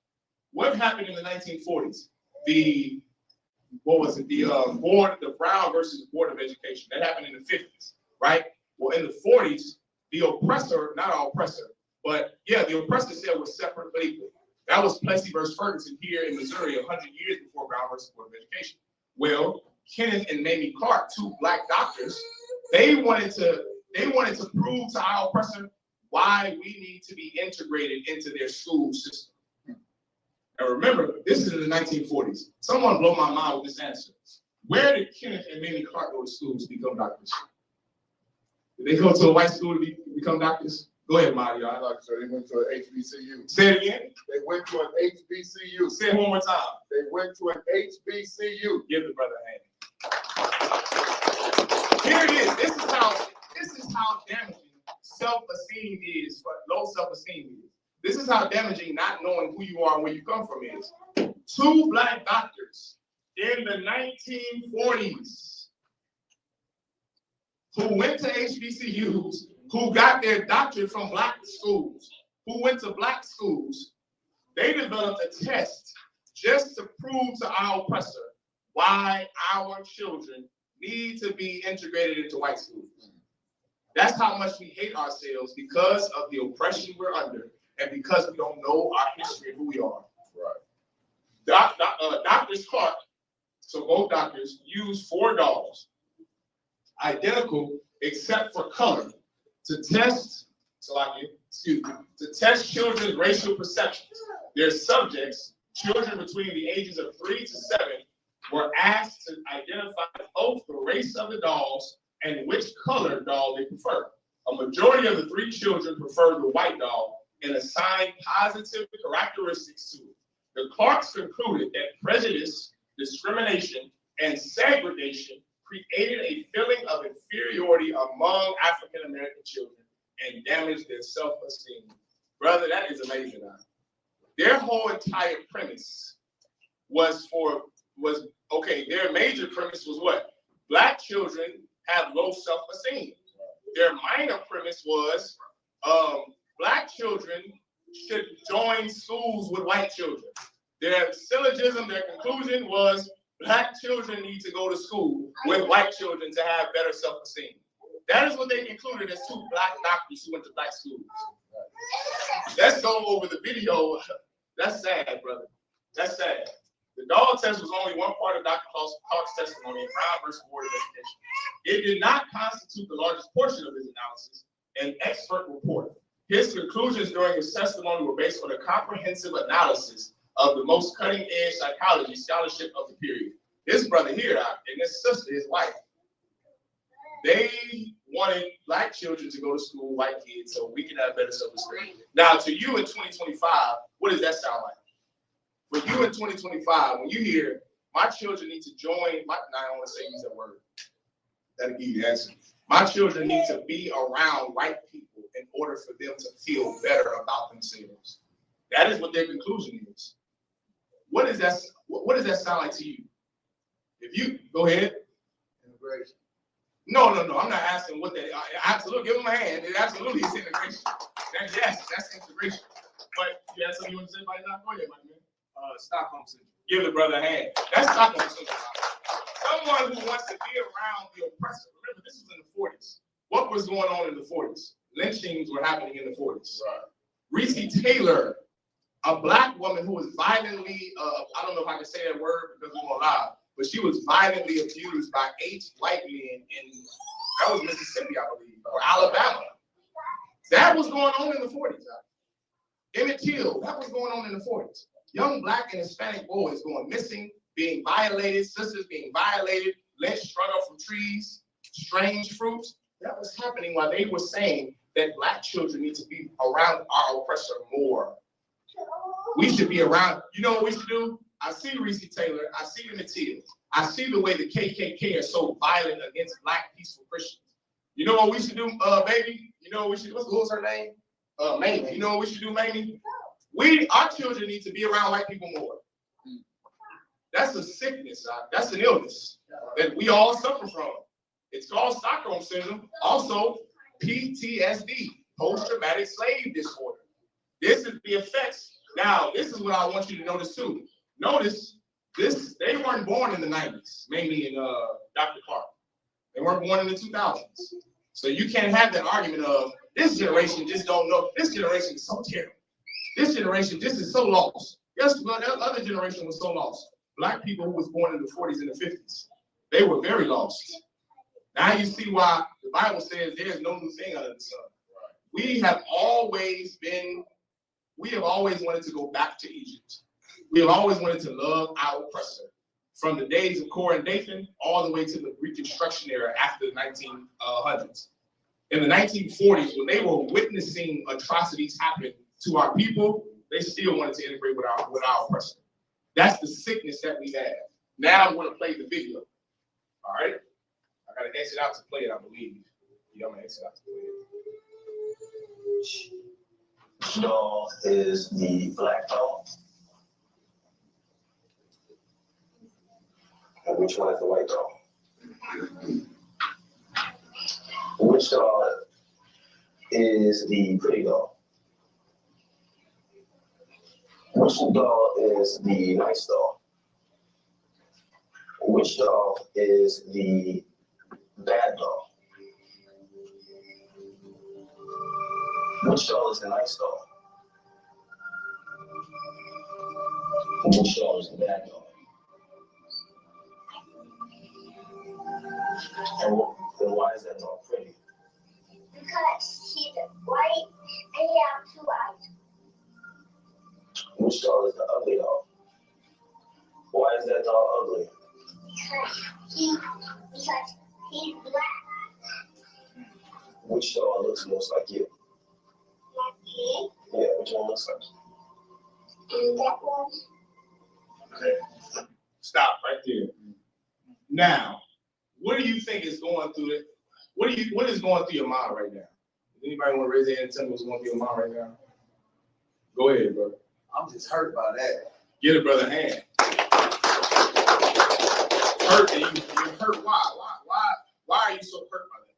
What happened in the 1940s? The what was it? The Brown versus Board of Education. That happened in the 50s, right? Well, in the 40s, the oppressor, not our oppressor, but yeah, the oppressor said was separate but equal. That was Plessy versus Ferguson here in Missouri 100 years before Brown versus Board of Education. Well, Kenneth and Mamie Clark, two black doctors, they wanted to prove to our oppressor why we need to be integrated into their school system. And remember, this is in the 1940s. Someone blow my mind with this answer. Where did Kenneth and Mamie Clark go to school to become doctors? Did they go to a white school to become doctors? Go ahead, Mario.
So they went to an HBCU.
Say it again.
They went to an HBCU.
Say it one more time.
They went to an HBCU.
Give the brother a hand. Here it is. This is how damaging self-esteem is, low self-esteem is. This is how damaging not knowing who you are and where you come from is. Two black doctors in the 1940s who went to HBCUs, who got their doctorate from black schools, who went to black schools, they developed a test just to prove to our oppressor why our children need to be integrated into white schools. That's how much we hate ourselves because of the oppression we're under and because we don't know our history and who we are. Right. Doctors Clark, so both doctors, used 4 dolls, identical except for color, to test children's racial perceptions. Their subjects, children between the ages of 3 to 7, were asked to identify both the race of the dolls and which color doll they prefer. A majority of the 3 children preferred the white doll and assigned positive characteristics to it. The Clarks concluded that prejudice, discrimination, and segregation created a feeling of inferiority among African American children and damaged their self-esteem. Brother, that is amazing. Their whole entire premise their major premise was what? Black children have low self-esteem. Their minor premise was black children should join schools with white children. Their syllogism, their conclusion was black children need to go to school with white children to have better self-esteem. That is what they concluded as 2 black doctors who went to black schools. Let's go over the video. That's sad, brother. That's sad. The doll test was only one part of Dr. Clark's testimony in Brown versus Board of Education. It did not constitute the largest portion of his analysis, an expert report. His conclusions during his testimony were based on a comprehensive analysis of the most cutting-edge psychology scholarship of the period. His brother here and his sister, his wife, they wanted black children to go to school, white kids, so we can have better self-esteem. Now, to you in 2025, what does that sound like? For you in 2025, when you hear, my children need to join, I don't want to use that word. That'll give you the answer. My children need to be around white people in order for them to feel better about themselves. That is what their conclusion is. What does that sound like to you? If you, go ahead.
Integration.
No, I'm not asking what that, absolutely, give them a hand. It absolutely is integration. Yes, that's integration. But you have something you want to say about that? Go ahead, my man. Stockholm Syndrome. Give the brother a hand. That's Stockholm Syndrome. Someone who wants to be around the oppressor. Remember, this was in the 40s. What was going on in the 40s? Lynchings were happening in the 40s. Right. Reese Taylor, a black woman who was violently, I don't know if I can say that word because we're going live, but she was violently abused by 8 white men that was Mississippi, I believe, or Alabama. That was going on in the 40s. Emmett Till, that was going on in the 40s. Young black and Hispanic boys going missing, being violated, sisters being violated, lynched, strung up from trees, strange fruits. That was happening while they were saying that black children need to be around our oppressor more. We should be around, you know what we should do? I see Reese Taylor, I see Emmett Till. I see the way the KKK are so violent against black peaceful Christians. You know what we should do, baby? You know what we should do? What was her name? Mamie. You know what we should do, Mamie? Our children need to be around white people more. That's a sickness. That's an illness that we all suffer from. It's called Stockholm Syndrome. Also, PTSD, post-traumatic slave disorder. This is the effects. Now, this is what I want you to notice too. Notice They weren't born in the 90s, mainly in Dr. Clark. They weren't born in the 2000s. So you can't have that argument of this generation just don't know. This generation is so terrible. This generation just is so lost. Yes, but that other generation was so lost. Black people who was born in the 40s and the 50s, they were very lost. Now you see why the Bible says there is no new thing under the sun. We have always wanted to go back to Egypt. We have always wanted to love our oppressor. From the days of Korah and Dathan all the way to the Reconstruction era after the 1900s. In the 1940s, when they were witnessing atrocities happen to our people, they still wanted to integrate with our oppressor. That's the sickness that we have. Now I'm going to play the video. All right? I got to exit out to play it, I believe. Yeah, I'm going to exit out to play it.
Which doll is the black doll? And which one is the white doll? Which doll is the pretty doll? Which doll is the nice doll? Which doll is the bad doll? Which doll is the nice doll? Which doll is the bad doll? And why is that doll pretty?
Because she's white and you have 2 eyes.
Which doll is the ugly doll? Why is that doll ugly?
Because he's black.
Which doll looks most like you?
Like me.
Yeah, which one looks like you?
And that one.
Okay. Stop right there. Now, what do you think is going through it? What is going through your mind right now? Does anybody want to raise their hand and tell me what's going through your mind right now? Go ahead, brother.
I'm just hurt by that.
Get a brother hand. Hurt, and you're hurt. Why are you so hurt by that?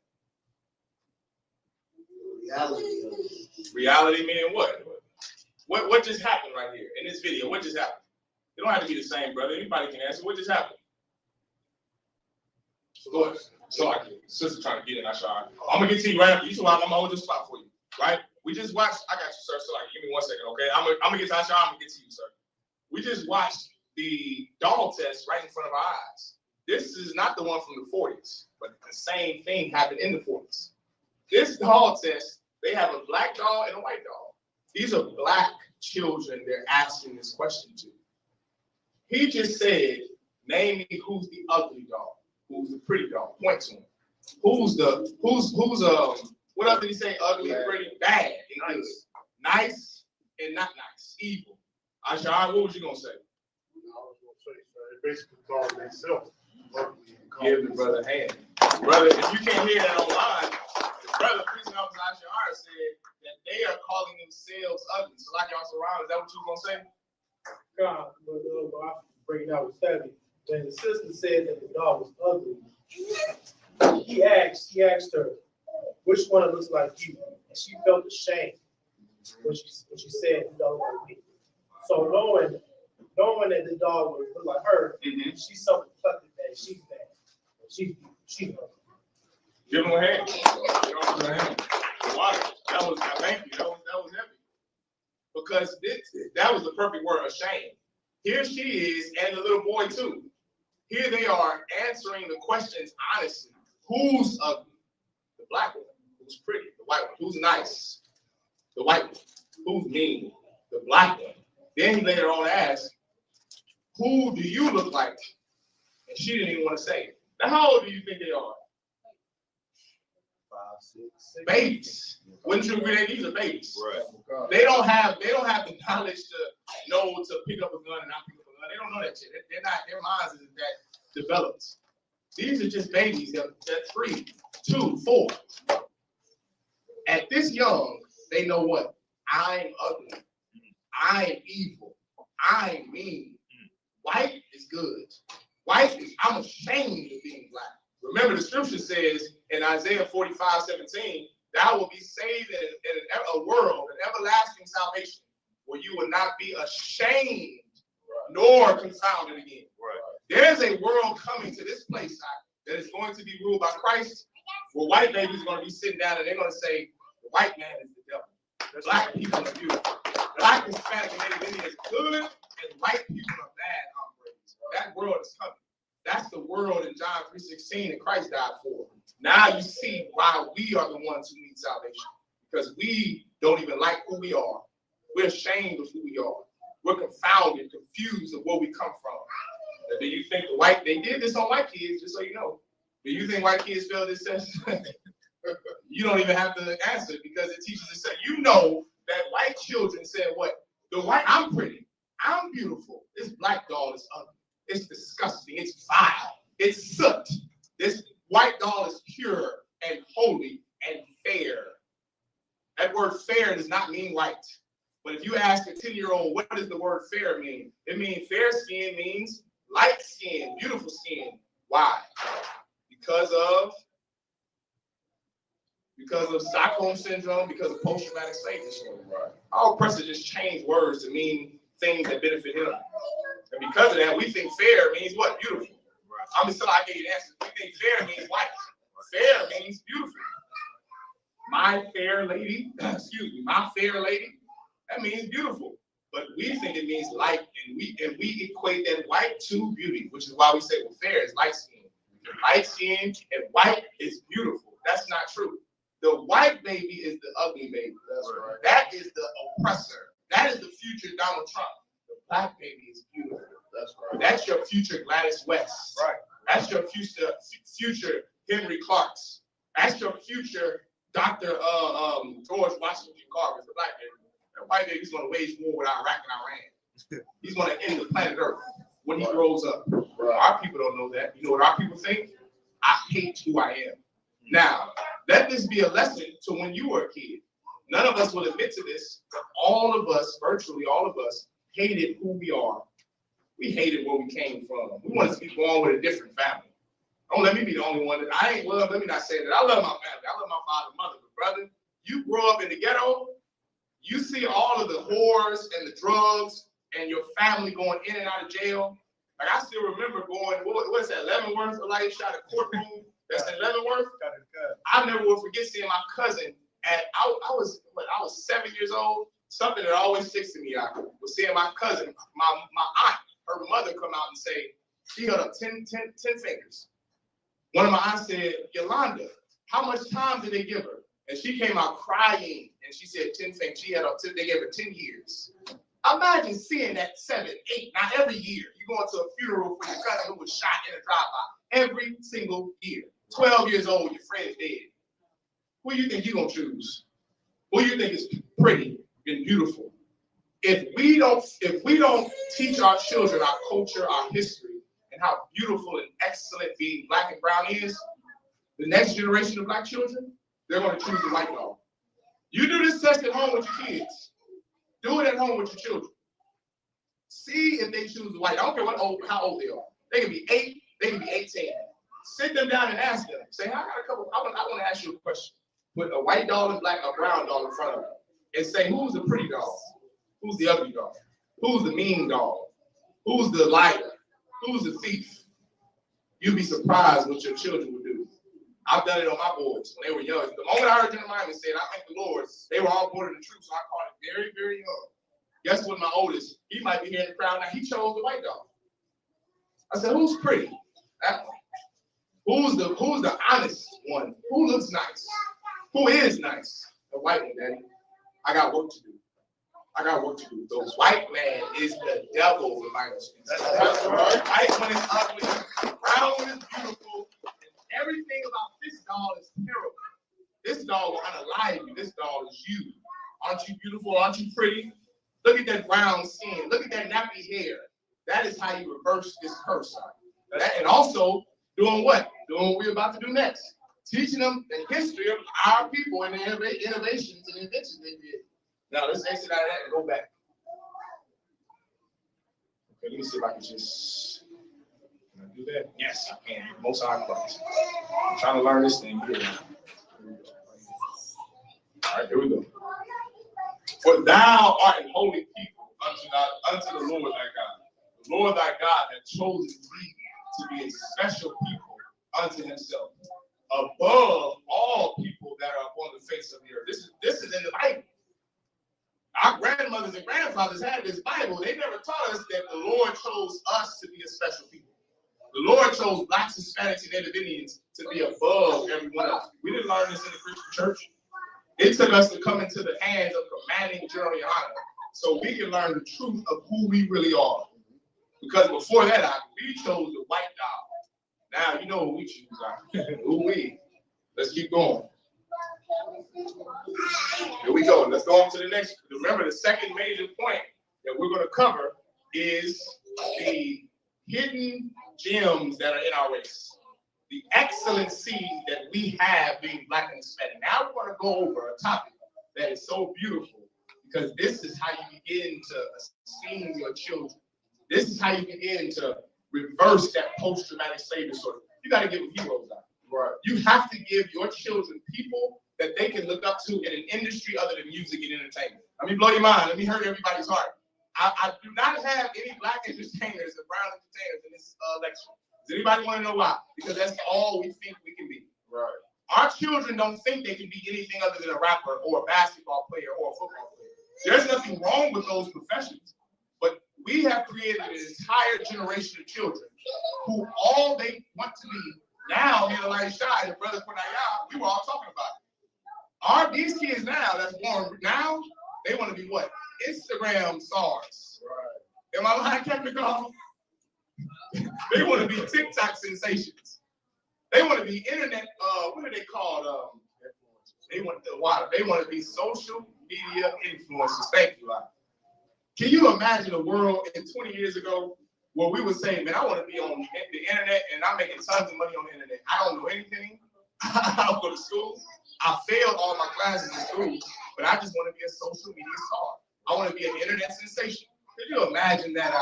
Reality of it.
Reality meaning what? What just happened right here in this video? What just happened? It don't have to be the same, brother. Anybody can answer. What just happened? Go ahead. So like sister trying to get in, I shot. I'm gonna get to you right after you. So I'm gonna hold this spot for you, right? We just watched. I got you, sir. So like, give me 1 second, okay? I'm gonna get to Asha. I'm gonna get to you, sir. We just watched the doll test right in front of our eyes. This is not the one from the 40s, but the same thing happened in the 40s. This doll test, they have a black doll and a white doll. These are black children they're asking this question to. He just said, name me who's the ugly doll. Who's the pretty doll? Point to him. Who's what else did he say? Ugly, pretty, bad, and good. Nice and not nice. Evil. Ashar, what was you gonna say?
I was gonna say, they basically call themselves ugly.
Give the brother a hand. Brother, if you can't hear that online, the brother preaching officer Ashar said that they are calling themselves ugly. So like y'all surround, is that what you was gonna say?
God, but I bring it out with Savvy. When the sister said that the dog was ugly, he asked her, which one looks like you? And she felt ashamed when she said the dog like me. So knowing that the dog would look like her, she self-reflected that she's bad. She's ugly.
Give him a hand. Give him a hand. Wow. Thank you. That was heavy. Because that was the perfect word, ashamed. Here she is, and the little boy too. Here they are answering the questions honestly. Who's ugly? The black one. Who's pretty? The white one. Who's nice? The white one. Who's mean? The black one. Then he later on asked, who do you look like? And she didn't even want to say it. Now, how old do you think they are?
5, 6.
Babies. Wouldn't you agree that these are babies?
Right.
They don't have the knowledge to know to pick up a gun and not pick up a gun. They don't know that shit. Their minds isn't that developed. These are just babies that 3, 2, 4. At this young, they know what? I'm ugly. I'm evil. I'm mean. White is good. White is, I'm ashamed of being black. Remember, the scripture says in Isaiah 45:17, thou will be saved in a world, an everlasting salvation, where you will not be ashamed nor confounded again. Right. There's a world coming to this place that is going to be ruled by Christ, where white babies are going to be sitting down and they're going to say, the white man is the devil. Black people are beautiful. Black, Hispanic, and Native Indians are good, and white people are bad hombres. That world is coming. That's the world in John 3:16 that Christ died for. Now you see why we are the ones who need salvation. Because we don't even like who we are. We're ashamed of who we are. We're confounded, confused of where we come from. And do you think they did this on white kids, just so you know. Do you think white kids failed this test? You don't even have to answer because it teaches itself. You know that white children said what? I'm pretty. I'm beautiful. This black doll is ugly. It's disgusting. It's vile. It's soot. This white doll is pure and holy and fair. That word fair does not mean white. But if you ask a 10-year-old, what does the word fair mean? It means fair skin means light skin, beautiful skin. Why? Because of Stockholm syndrome, because of post-traumatic slave disorder. Right. Our oppressor just changed words to mean things that benefit him. And because of that, we think fair means what? Beautiful. Right. I'm just telling you, I gave you the answer. We think fair means white. Fair means beautiful. My fair lady, my fair lady, that means beautiful. But we think it means light, and we equate that white to beauty, which is why we say, well, fair is light skin. Light skin and white is beautiful. That's not true. The white baby is the ugly baby. That's right. That is the oppressor. That is the future Donald Trump. The black baby is beautiful. That's right. That's your future Gladys West. Right. That's your future Henry Clark's. That's your future Dr. George Washington Carver's, the black baby. The white baby's going to wage war with Iraq and Iran. He's going to end the planet Earth when he grows up. Right. Our people don't know that. You know what our people think? I hate who I am. Now, let this be a lesson to when you were a kid. None of us will admit to this, but all of us, virtually all of us, hated who we are. We hated where we came from. We wanted to be born with a different family. Don't let me be the only one that I ain't love. Let me not say that. I love my family. I love my father and mother. But brother, you grow up in the ghetto, you see all of the whores and the drugs and your family going in and out of jail. Like I still remember going, what's that, Leavenworth, Elisha, the courtroom that's in Leavenworth. I never will forget seeing my cousin at, I was 7 years old. Something that always sticks to me, I was seeing my cousin, my aunt, her mother come out and say, she held up 10 fingers. One of my aunts said, Yolanda, how much time did they give her? And she came out crying and she said 10 fingers. She had up 10, they gave her 10 years. Imagine seeing that 7, 8, not every year. You go to a funeral for your cousin who was shot in a drive-by every single year. 12 years old, your friend's dead. Who do you think you're gonna choose? Who do you think is pretty and beautiful? If we don't teach our children our culture, our history, and how beautiful and excellent being black and brown is, the next generation of black children, they're going to choose the white dog. You do this test at home with your kids. Do it at home with your children. See if they choose the white. I don't care how old they are. They can be 8, they can be 18. Sit them down and ask them. Say, I want to ask you a question. Put a white dog and a brown dog in front of them. And say, who's the pretty dog? Who's the ugly dog? Who's the mean dog? Who's the liar? Who's the thief? You'd be surprised what your children would do. I've done it on my boys when they were young. The moment I heard General Miami say, I thank the Lord, they were all born in the truth, so I caught it very, very young. Guess what, my oldest, he might be here in the crowd now, he chose the white dog. I said, who's pretty? That one. Who's the honest one? Who looks nice? Who is nice? The white one, Daddy. I got work to do. I got work to do. The white man is the devil, the Bible speaks. That's right. White one is ugly, brown one is beautiful, and everything about this doll is terrible. This doll will unalive you. This doll is you. Aren't you beautiful? Aren't you pretty? Look at that brown skin. Look at that nappy hair. That is how you reverse this curse. And also, doing what? Doing what we're about to do next. Teaching them the history of our people and the innovations and inventions they did. Now let's exit out of that and go back. Okay, let me see if I can just. Can I do that? Yes, I can. Most high Christ. I'm trying to learn this thing here. All right, here we go. For thou art an holy people unto the Lord thy God. The Lord thy God hath chosen thee to be a special people unto himself, above all people that are upon the face of the earth. This is in the Bible. Our grandmothers and grandfathers had this Bible. They never taught us that the Lord chose us to be a special people. The Lord chose blacks, Hispanics, and Native Indians to be above everyone else. We didn't learn this in the Christian church. It took us to come into the hands of commanding general honor so we can learn the truth of who we really are. Because before that, we chose the white dog. Now you know who we choose. Who we. Let's keep going. Here we go. Let's go on to the next. Remember, the second major point that we're going to cover is the hidden gems that are in our race. The excellency that we have being black and Hispanic. Now we're going to go over a topic that is so beautiful because this is how you begin to esteem your children. This is how you begin to reverse that post-traumatic slave disorder. You got to give them heroes out.
Right.
You have to give your children people that they can look up to in an industry other than music and entertainment. Let me blow your mind. Let me hurt everybody's heart. I do not have any black entertainers and brown entertainers in this lecture. Does anybody want to know why? Because that's all we think we can be.
Right.
Our children don't think they can be anything other than a rapper or a basketball player or a football player. There's nothing wrong with those professions, but we have created an entire generation of children who all they want to be now, here, like Shy and Brother Kunaya, we were all talking about it. These kids now that's born now, they want to be what? Instagram stars. Right. Am I lying, Captain Carl? They want to be TikTok sensations. They want to be internet, what are they called? They want to be social media influencers. Thank you, Lyle. Can you imagine a world in 20 years ago where we would say, man, I want to be on the internet and I'm making tons of money on the internet. I don't know anything. I don't go to school. I failed all my classes in school, but I just want to be a social media star. I want to be an internet sensation. Can you imagine that?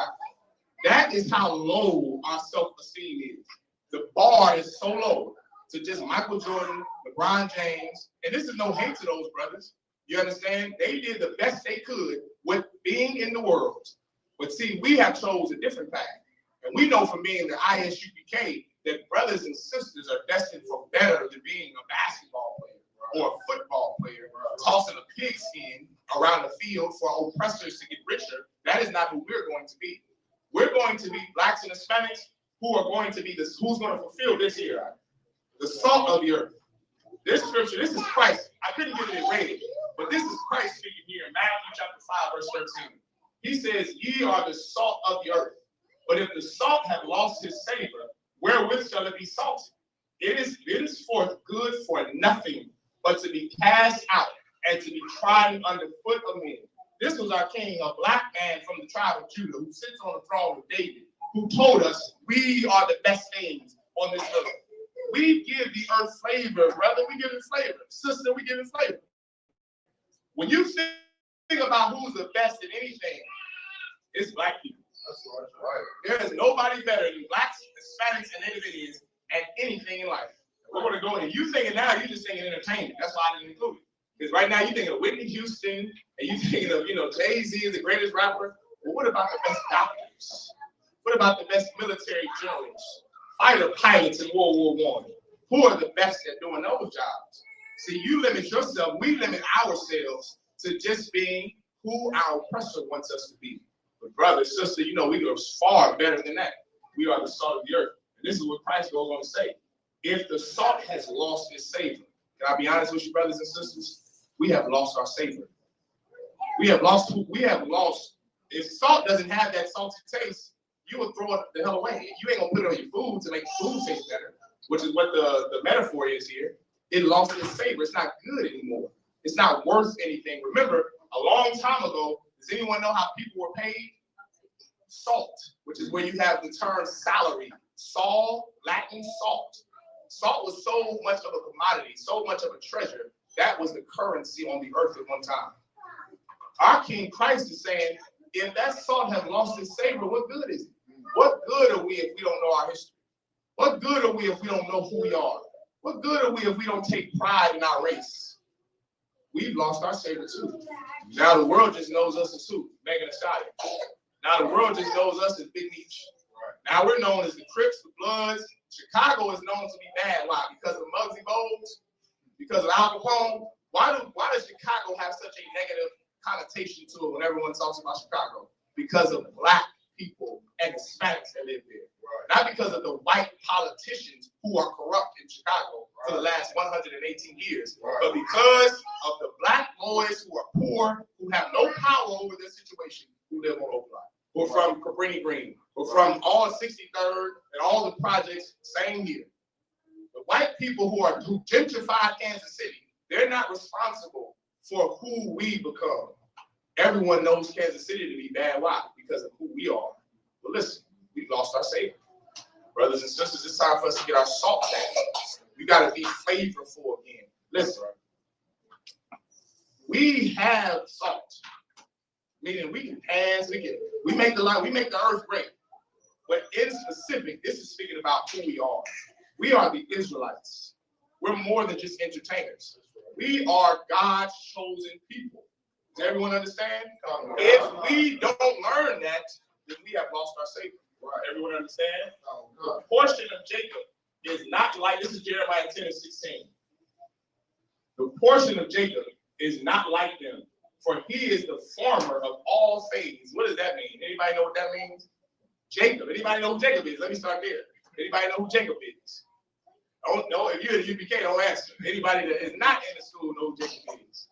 That is how low our self-esteem is. The bar is so low to just Michael Jordan, LeBron James, and this is no hate to those brothers. You understand? They did the best they could with being in the world. But see, we have chosen a different path. And we know from being the ISUPK that brothers and sisters are destined for better than being a basketball player or a football player, tossing a pigskin around the field for oppressors to get richer. That is not who we're going to be. We're going to be blacks and Hispanics who are going to be this, who's going to fulfill this here, the salt of the earth. This scripture, this is Christ. I couldn't give it a rating, but this is Christ speaking here in Matthew chapter 5, verse 13. He says, ye are the salt of the earth. But if the salt have lost his savor, wherewith shall it be salted? It is forth good for nothing, but to be cast out and to be trodden underfoot of men. This was our king, a black man from the tribe of Judah, who sits on the throne of David, who told us we are the best things on this earth. We give the earth flavor, brother. We give it flavor. Sister, we give it flavor. When you think about who's the best at anything, it's black people.
That's right.
There is nobody better than blacks, Hispanics, and Native Indians at anything in life. We're going to go in. You thinking now, you're just thinking entertainment. That's why I didn't include it. Because right now, you're thinking of Whitney Houston, and you're thinking of, Jay-Z is the greatest rapper. But what about the best doctors? What about the best military generals, fighter pilots in World War I? Who are the best at doing those jobs? See, you limit yourself. We limit ourselves to just being who our oppressor wants us to be. But brother, sister, we are far better than that. We are the salt of the earth. And this is what Christ goes on to say. If the salt has lost its savor, can I be honest with you, brothers and sisters? We have lost our savor. We have lost. If salt doesn't have that salty taste, you will throw it the hell away. You ain't gonna put it on your food to make the food taste better, which is what the metaphor is here. It lost its savor. It's not good anymore. It's not worth anything. Remember, a long time ago, does anyone know how people were paid? Salt, which is where you have the term salary. Sol, Latin salt. Salt was so much of a commodity, so much of a treasure. That was the currency on the earth at one time. Our King Christ is saying, if that salt has lost its savor, what good is it? What good are we if we don't know our history? What good are we if we don't know who we are? What good are we if we don't take pride in our race? We've lost our savor too. Now the world just knows us as who? Megan Thee Stallion. Now the world just knows us as Big Meech. Now we're known as the Crips, the Bloods. Chicago is known to be bad. Why? Because of Muggsy Bogues, because of Al Capone. Why does Chicago have such a negative connotation to it when everyone talks about Chicago? Because of black people and Hispanics that live there. Not because of the white politicians who are corrupt in Chicago for the last 118 years, but because of the black boys who are poor, who have no power over their situation, who live on Oak Block, or from Cabrini Green, or from all 63rd and all the projects, same here. The white people who gentrified Kansas City, they're not responsible for who we become. Everyone knows Kansas City to be bad. Why? Because of who we are. But listen, we've lost our savior. Brothers and sisters, it's time for us to get our salt back. We got to be flavorful again. Listen, we have salt, meaning we can pass, we make the earth great. But in specific, this is speaking about who we are. We are the Israelites. We're more than just entertainers. We are God's chosen people. Does everyone understand? If we don't learn that, then we have lost our Savior. Everyone understand? The portion of Jacob is not like, this is Jeremiah 10:16. The portion of Jacob is not like them, for he is the former of all things. What does that mean? Anybody know what that means? Jacob. Anybody know who Jacob is? Let me start there. Anybody know who Jacob is? Don't know. If you're at UPK, don't answer. Anybody that is not in the school know who Jacob is.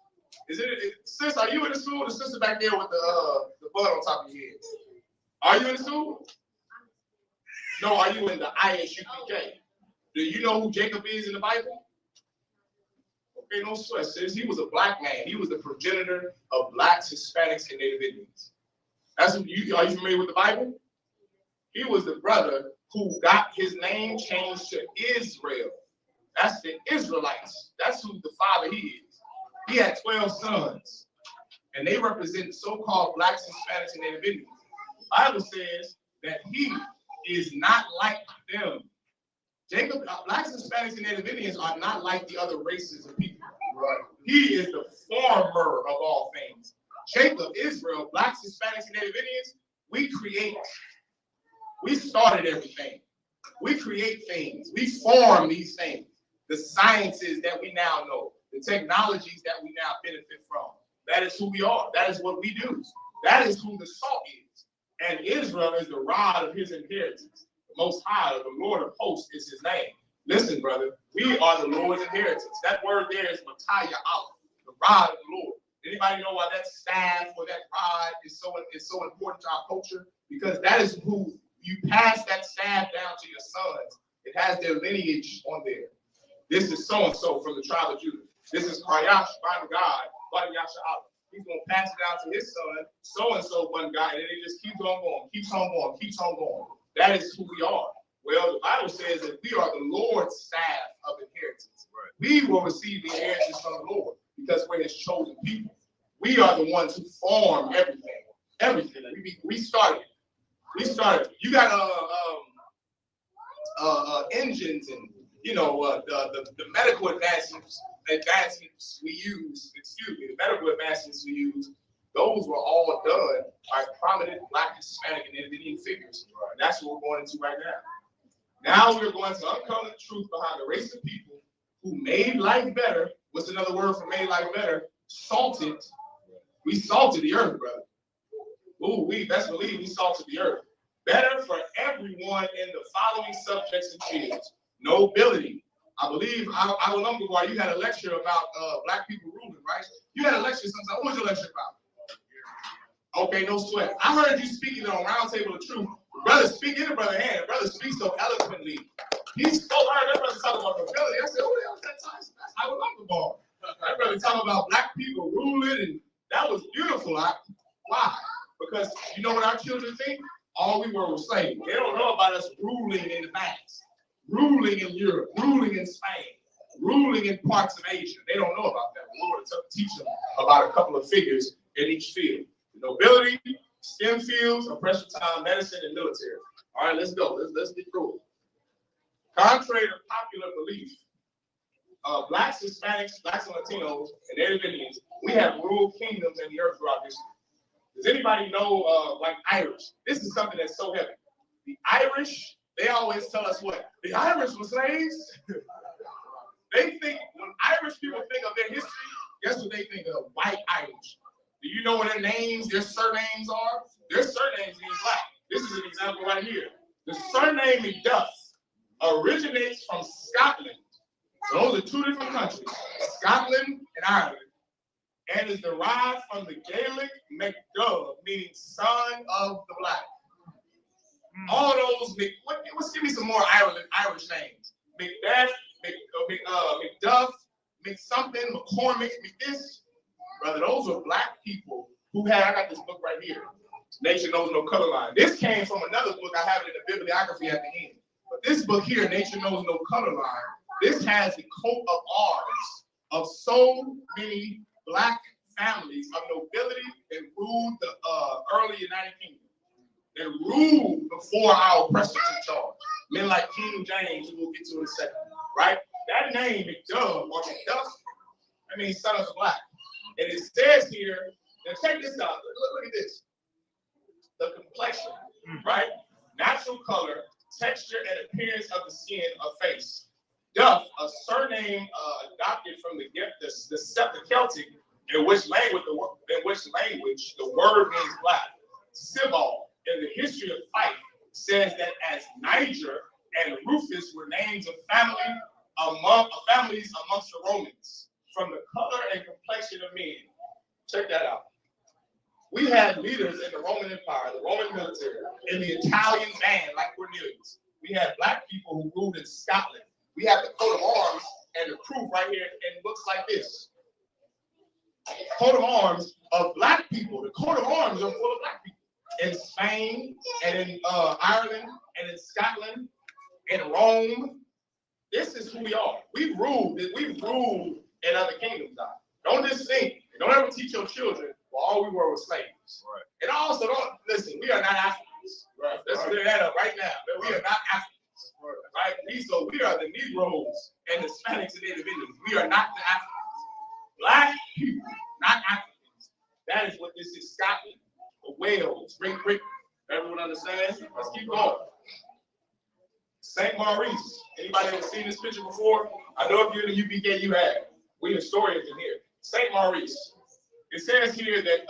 Sis, are you in the school? The sister back there with the bud on top of your head. Are you in the school? No, are you in the ISUPK? Do you know who Jacob is in the Bible? Okay, no sweat, sis. He was a black man. He was the progenitor of blacks, Hispanics, and Native Indians. Are you familiar with the Bible? He was the brother who got his name changed to Israel. That's the Israelites. That's who the father he is. He had 12 sons, and they represent so-called blacks, Hispanics, and Native Indians. The Bible says that he is not like them. Jacob, blacks, Hispanics, and Native Indians are not like the other races of people. Right. He is the former of all things. Jacob, Israel, blacks, Hispanics, and Native Indians, we started everything. We create things. We form these things. The sciences that we now know, the technologies that we now benefit from. That is who we are. That is what we do. That is who the salt is. And Israel is the rod of his inheritance. The Most High, the Lord of hosts, is his name. Listen, brother, we are the Lord's inheritance. That word there is Mataya Allah, the rod of the Lord. Anybody know why that staff or that rod is so important to our culture? Because that is who you pass that staff down to your sons. It has their lineage on there. This is so-and-so from the tribe of Judah. This is Kayash, by God, by Yasha Allah. He's going to pass it down to his son, so-and-so one guy, and it just keeps on going, keeps on going, keeps on going. That is who we are. Well, the Bible says that we are the Lord's staff of inheritance. Right. We will receive the inheritance from the Lord because we're his chosen people. We are the ones who form everything. Everything. We started. You got engines and the medical advancements we use. The medical advancements we use. Those were all done by prominent Black, Hispanic, and Native Indian figures. And that's what we're going into right now. Now we're going to uncover the truth behind the race of people who made life better. What's another word for made life better? Salted. We salted the earth, brother. Ooh, we best believe we salted the earth. Better for everyone in the following subjects and fields. Nobility. I believe I remember why you had a lecture about Black people ruling, right? You had a lecture sometime. What was your lecture about? Okay, no sweat. I heard you speaking on Roundtable of Truth. Brother speak in the brother hand. Brother speaks so eloquently. He spoke. I heard that brother talking about nobility. I said, oh, that was that time. I would love the ball. That brother talking about Black people ruling, and that was beautiful. Why? Because you know what our children think? All we were was slaves. They don't know about us ruling in the past, ruling in Europe, ruling in Spain, ruling in parts of Asia. They don't know about that. The Lord will teach them about a couple of figures in each field. Nobility, STEM fields, oppression time, medicine, and military. All right, let's go. Let's get through it. Contrary to popular belief, Blacks, Hispanics, Blacks and Latinos, and Native Indians, we have ruled kingdoms in the earth throughout history. Does anybody know, like Irish? This is something that's so heavy. The Irish, they always tell us what? The Irish were slaves. They think, when Irish people think of their history, guess what they think of? White Irish. Do you know what their names, their surnames are? Their surnames mean black. This is an example right here. The surname McDuff originates from Scotland. So those are two different countries, Scotland and Ireland, and is derived from the Gaelic McDuff, meaning son of the black. All those, let's give me some more Irish names. Macbeth, McDuff, McSomething, McCormick, McThis. Brother, those are black people who had, I got this book right here, Nature Knows No Color Line. This came from another book, I have it in the bibliography at the end. But this book here, Nature Knows No Color Line, this has the coat of arms of so many black families of nobility that ruled the early United Kingdom. That ruled before our oppressors in charge. Men like King James, who we'll get to in a second, right? That name, McDuff or McDuff, that means son of the black. And it says here, now check this out, look at this. The complexion, right? Natural color, texture, and appearance of the skin or face. Duff, a surname adopted from the Celtic, in which language the word means black. Sibal, in the history of Fife, says that as Niger and Rufus were names of families amongst the Romans, from the color and complexion of men. Check that out. We had leaders in the Roman Empire, the Roman military, in the Italian band like Cornelius. We had black people who ruled in Scotland. We have the coat of arms and the proof right here, and it looks like this. Coat of arms of black people. The coat of arms are full of black people. In Spain and in Ireland and in Scotland, in Rome. This is who we are. We've ruled in other kingdoms now. Don't just think, don't ever teach your children, well, all we were was slaves. Right. And also, don't listen, we are not Africans. Right. Let's clear that up right now. But we are not Africans. Right? We are the Negroes and Hispanics and Native Indians. We are not the Africans. Black people, not Africans. That is what this is. Scotland, Wales, Great Britain. Everyone understand? Let's keep going. St. Maurice. Anybody ever seen this picture before? I know if you're in the UPK, you have. We historians in here. St. Maurice. It says here that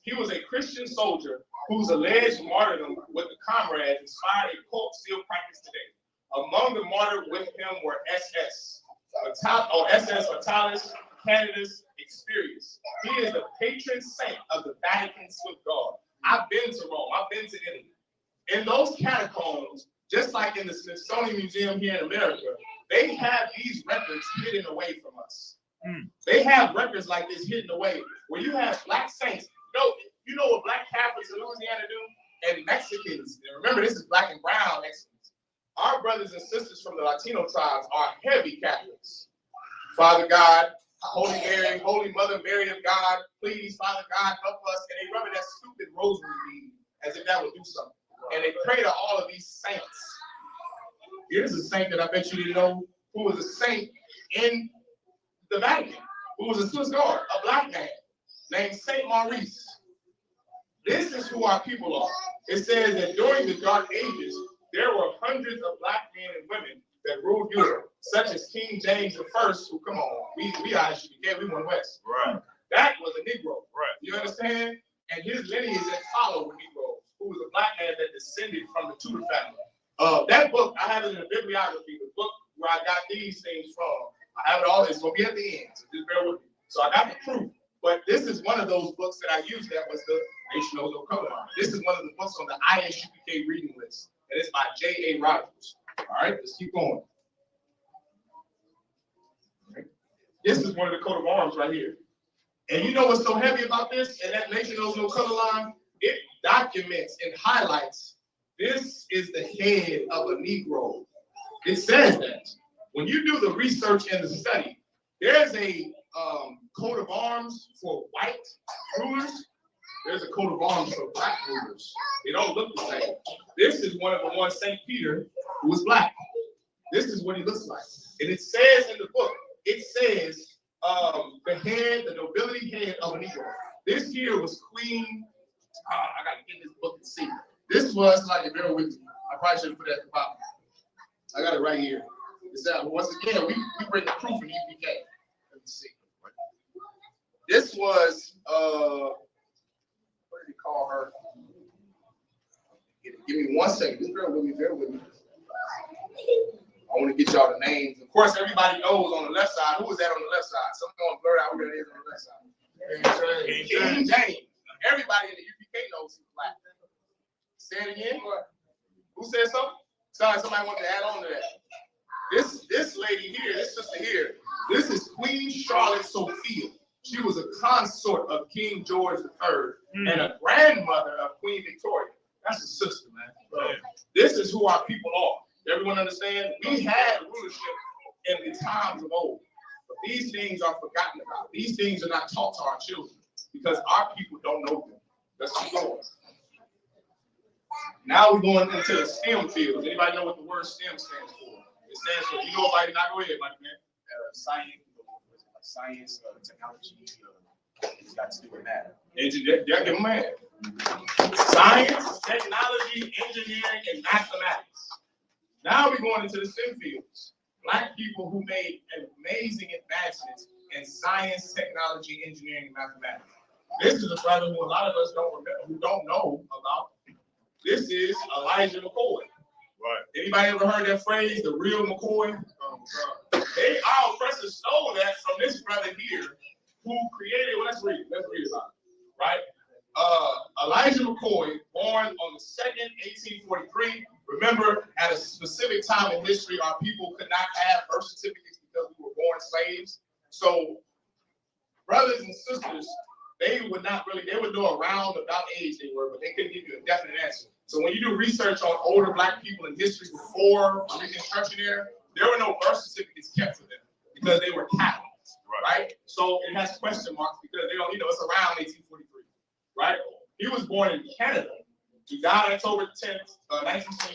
he was a Christian soldier whose alleged martyrdom with the comrades inspired a cult still practiced today. Among the martyred with him were SS Vitalis Canada's Experience. He is the patron saint of the Vatican Swift Guard. I've been to Rome. I've been to Italy. In those catacombs, just like in the Smithsonian Museum here in America, they have these records hidden away from us. They have records like this hidden away, where you have black saints. You know what black Catholics in Louisiana do? And Mexicans. And remember, this is black and brown Mexicans. Our brothers and sisters from the Latino tribes are heavy Catholics. Father God, Holy Mary, Holy Mother Mary of God, please, Father God, help us. And they remember that stupid rosary bead as if that would do something. And they pray to all of these saints. Here's a saint that I bet you didn't know, who was a saint in the Vatican, who was a Swiss Guard, a black man named St. Maurice. This is who our people are. It says that during the Dark Ages, there were hundreds of black men and women that ruled Europe, such as King James I, who, come on, we Irish, we went west. Right. That was a Negro. Right. You understand? And his lineage that followed were Negroes, who was a black man that descended from the Tudor family. That book, I have it in the bibliography, the book where I got these things from. I have it all, it's gonna be at the end, so just bear with me. So I got the proof, but this is one of those books that I used that was the Nation Knows No Color Line. This is one of the books on the ISUPK reading list, and it's by J.A. Rogers. All right, let's keep going. This is one of the coat of arms right here. And you know what's so heavy about this? And that Nation Knows No Color Line, it documents and highlights this is the head of a Negro. It says that. When you do the research and the study, there's a coat of arms for white rulers. There's a coat of arms for black rulers. They don't look the same. This is one of the ones, St. Peter, who was black. This is what he looks like. And it says in the book, it says the nobility head of a Negro.
This here was Queen. I gotta get this book to see. This was like, bear with me. I probably should have put that at the bottom. I got it right here. It's that once again, we bring the proof in EPK. Let me see. This was what did he call her? Give me 1 second. Just bear with me, bear with me. I want to get y'all the names. Of course, everybody knows on the left side. Who was that on the left side? Someone gonna blur out who that is on the left side. King James. Everybody in the UPK knows he's black. Say it again. Who said something? Sorry, somebody wanted to add on to that. This lady here, this sister here, this is Queen Charlotte Sophia. She was a consort of King George III and a grandmother of Queen Victoria. That's a sister, man. So, this is who our people are. Everyone understand? We had rulership in the times of old, but these things are forgotten about. These things are not taught to our children because our people don't know them. Let's keep going. Now we're going into the STEM fields. Anybody know what the word STEM stands for? It stands for, you know, like, not go ahead, Mike, man.
Science, technology, it's got to do with math.
Engineer, yeah, give them a hand. Science, technology, engineering, and mathematics. Now we're going into the STEM fields. Black people who made amazing advancements in science, technology, engineering, and mathematics. This is a brother who a lot of us don't remember, who don't know about. This is Elijah McCoy.
Right.
Anybody ever heard that phrase, the real McCoy? Our oppressors stole that from this brother here, who created. Well, let's read about it. Right? Elijah McCoy, born on the 2nd, 1843. Remember, at a specific time in history, our people could not have birth certificates because we were born slaves. So, brothers and sisters, they would know around about age they were, but they couldn't give you a definite answer. So when you do research on older black people in history before Reconstruction era, there were no birth certificates kept for them because they were cattle, right? So it has question marks because they don't, it's around 1843, right? He was born in Canada. He died October 10th, 1929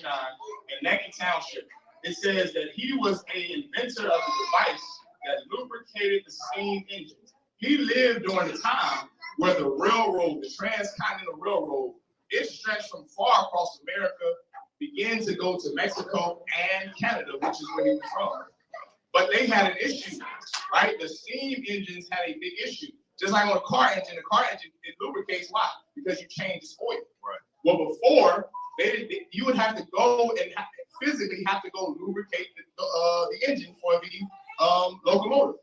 in Neckie Township. It says that he was an inventor of the device that lubricated the steam engines. He lived during the time where the railroad, the transcontinental railroad, it stretched from far across America, began to go to Mexico and Canada, which is where he was from. But they had an issue, right? The steam engines had a big issue. Just like on a car engine, it lubricates. Why? Because you change its oil.
Right.
Well, before, you would have to go and physically have to go lubricate the engine for the locomotive.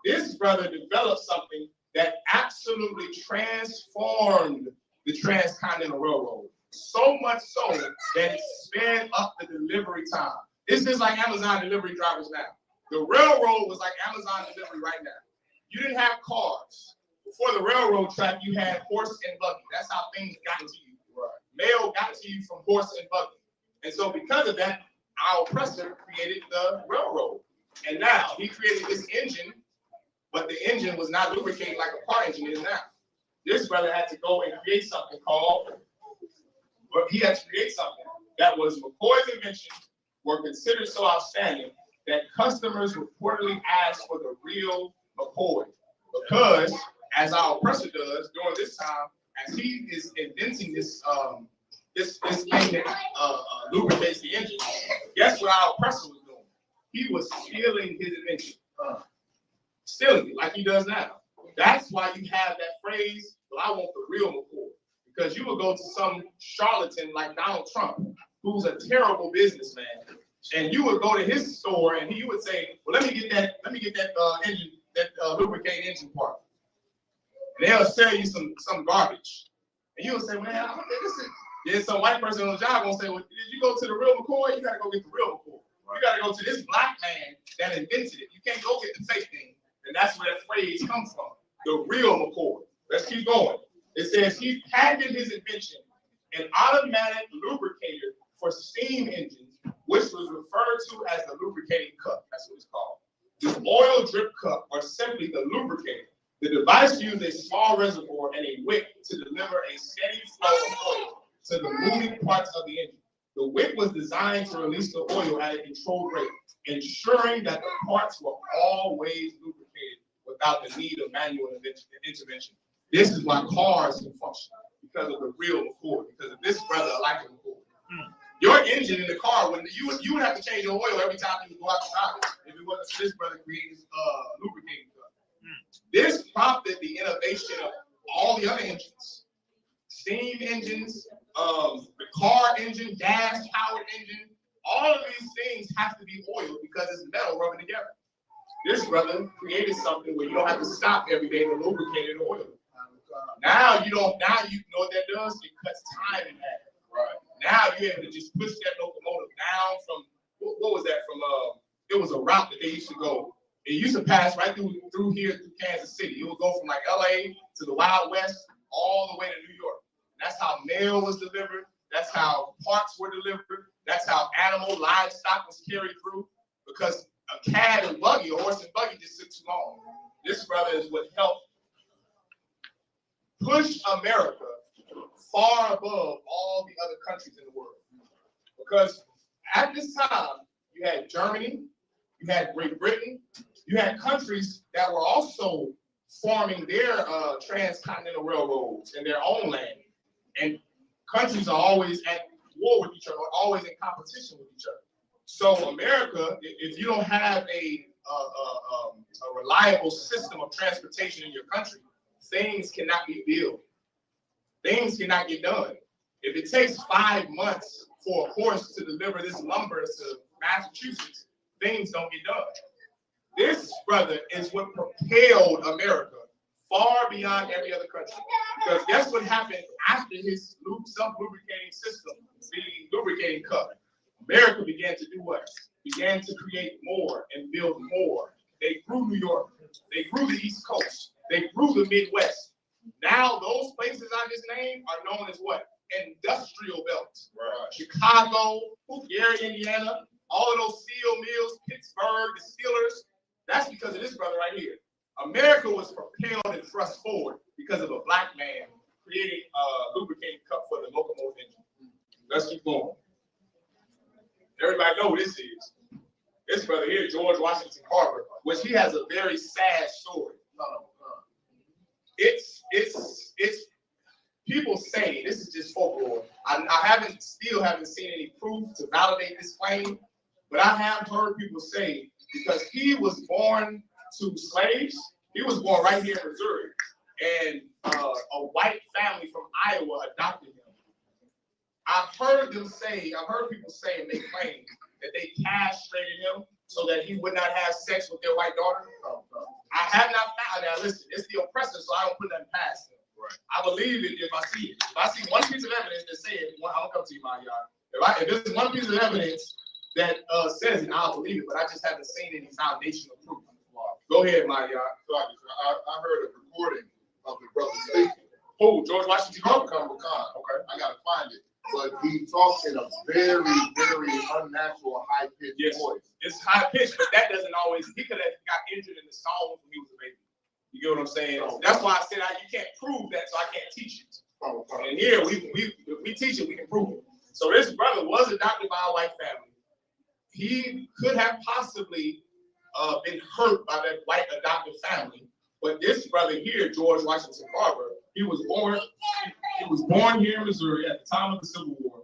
This brother developed something that absolutely transformed the transcontinental railroad. So much so that it sped up the delivery time. It's just like Amazon delivery drivers now. The railroad was like Amazon delivery right now. You didn't have cars. Before the railroad track, you had horse and buggy. That's how things got to you. Right. Mail got to you from horse and buggy. And so because of that, our oppressor created the railroad. And now he created this engine, but the engine was not lubricating like a car engine is now. This brother had to go and create something that was McCoy's invention, were considered so outstanding that customers reportedly asked for the real McCoy. Because, as our oppressor does during this time, as he is inventing this thing that lubricates the engine, guess what our oppressor was doing? He was stealing his invention. Stealing it like he does now. That's why you have that phrase, well, I want the real McCoy. Because you would go to some charlatan like Donald Trump, who's a terrible businessman, and you would go to his store and he would say, well, let me get that engine, that lubricating engine part. And they'll sell you some garbage. And you would say, man, I don't think this is. Then some white person on the job gonna say, well, did you go to the real McCoy? You gotta go get the real McCoy. You gotta go to this black man that invented it. You can't go get the fake thing. And that's where that phrase comes from. The real McCoy. Let's keep going. It says he patented his invention, an automatic lubricator for steam engines, which was referred to as the lubricating cup. That's what it's called. The oil drip cup, or simply the lubricator. The device used a small reservoir and a wick to deliver a steady flow of oil to the moving parts of the engine. The wick was designed to release the oil at a controlled rate, ensuring that the parts were always lubricated without the need of manual intervention. This is why cars can function, because of the real McCoy, because of this brother like McCoy. Your engine in the car, you would have to change your oil every time you would go out to drive if it wasn't for this brother creating lubricating cup. This prompted the innovation of all the other engines. Steam engines, the car engine, gas-powered engine, all of these things have to be oiled because it's metal rubbing together. This brother created something where you don't have to stop every day to lubricate it or oil it. Now you know what that does? It cuts time in half. Right. Now you're able to just push that locomotive down from, what was that from, it was a route that they used to go. It used to pass right through here through Kansas City. It would go from like LA to the Wild West all the way to New York. That's how mail was delivered. That's how parts were delivered. That's how livestock was carried through. Because a cab and buggy, a horse and buggy just took too long. This brother is what helped push America far above all the other countries in the world. Because at this time, you had Germany, you had Great Britain, you had countries that were also forming their transcontinental railroads in their own land. And countries are always at war with each other, always in competition with each other. So America, if you don't have a reliable system of transportation in your country, things cannot be built. Things cannot get done. If it takes 5 months for a horse to deliver this lumber to Massachusetts, things don't get done. This, brother, is what propelled America far beyond every other country. Because guess what happened after his self-lubricating system, the lubricating cup? America began to do what? Began to create more and build more. They grew New York. They grew the East Coast. They grew the Midwest. Now those places I just named are known as what? Industrial belts. Right. Chicago, Gary, Indiana, all of those steel mills, Pittsburgh, the Steelers. That's because of this brother right here. America was propelled and thrust forward because of a black man creating a lubricating cup for the locomotive engine. Let's keep going. Everybody know who this is. This brother here, George Washington Carver, which he has a very sad story. It's people say, this is just folklore. I still haven't seen any proof to validate this claim, but I have heard people say, because he was born to slaves, he was born right here in Missouri, and a white family from Iowa adopted him. I've heard people say and make claims that they castrated him so that he would not have sex with their white daughter. I have not found that. Listen, it's the oppressor, so I don't put that past him. Right. I believe it if I see it. If I see one piece of evidence that says it, I'll come to you, my yard. If there's one piece of evidence that says it, I'll believe it, but I just haven't seen any foundational proof. Go ahead, my yard.
I heard a recording of the brother speaking.
Oh, George Washington Carver.
Okay, I gotta find it. But he talks in a very, very unnatural, high-pitched voice.
It's high-pitched, but that doesn't always, he could have got injured in the stall when he was a baby. You get what I'm saying? That's why I said you can't prove that, so I can't teach it. And here, we teach it, we can prove it. So this brother was adopted by a white family. He could have possibly been hurt by that white adopted family, but this brother here, George Washington Carver, he was born here in Missouri at the time of the Civil War.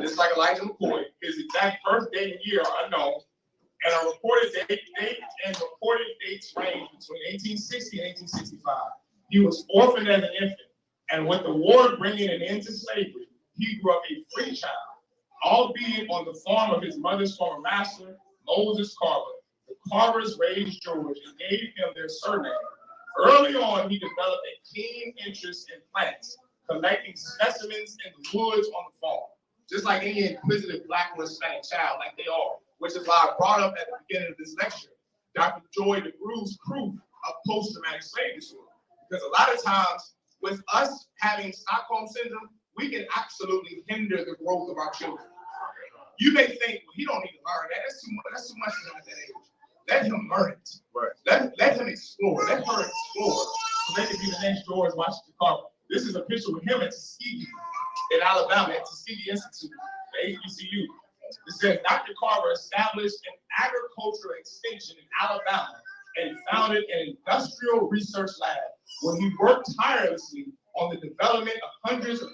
Just like Elijah McCoy, his exact birth date and year are unknown, and a reported date and reported dates range between 1860 and 1865. He was orphaned as an infant, and with the war bringing an end to slavery, he grew up a free child, albeit on the farm of his mother's former master, Moses Carver. The Carvers raised George and gave him their surname. Early on, he developed a keen interest in plants, collecting specimens in the woods on the farm, just like any inquisitive black or Hispanic child, like they are, which is why I brought up at the beginning of this lecture, Dr. Joy DeGroove's proof of post-traumatic slave disorder. Because a lot of times, with us having Stockholm syndrome, we can absolutely hinder the growth of our children. You may think, well, he don't need to learn that. That's too much for him at that age. Let him learn it. Right. Let him explore. Let her explore. So they can be the next George Washington Carver. This is a picture with him at Tuskegee in Alabama, at Tuskegee Institute, the HBCU. It says Dr. Carver established an agricultural extension in Alabama and founded an industrial research lab where he worked tirelessly on the development of hundreds of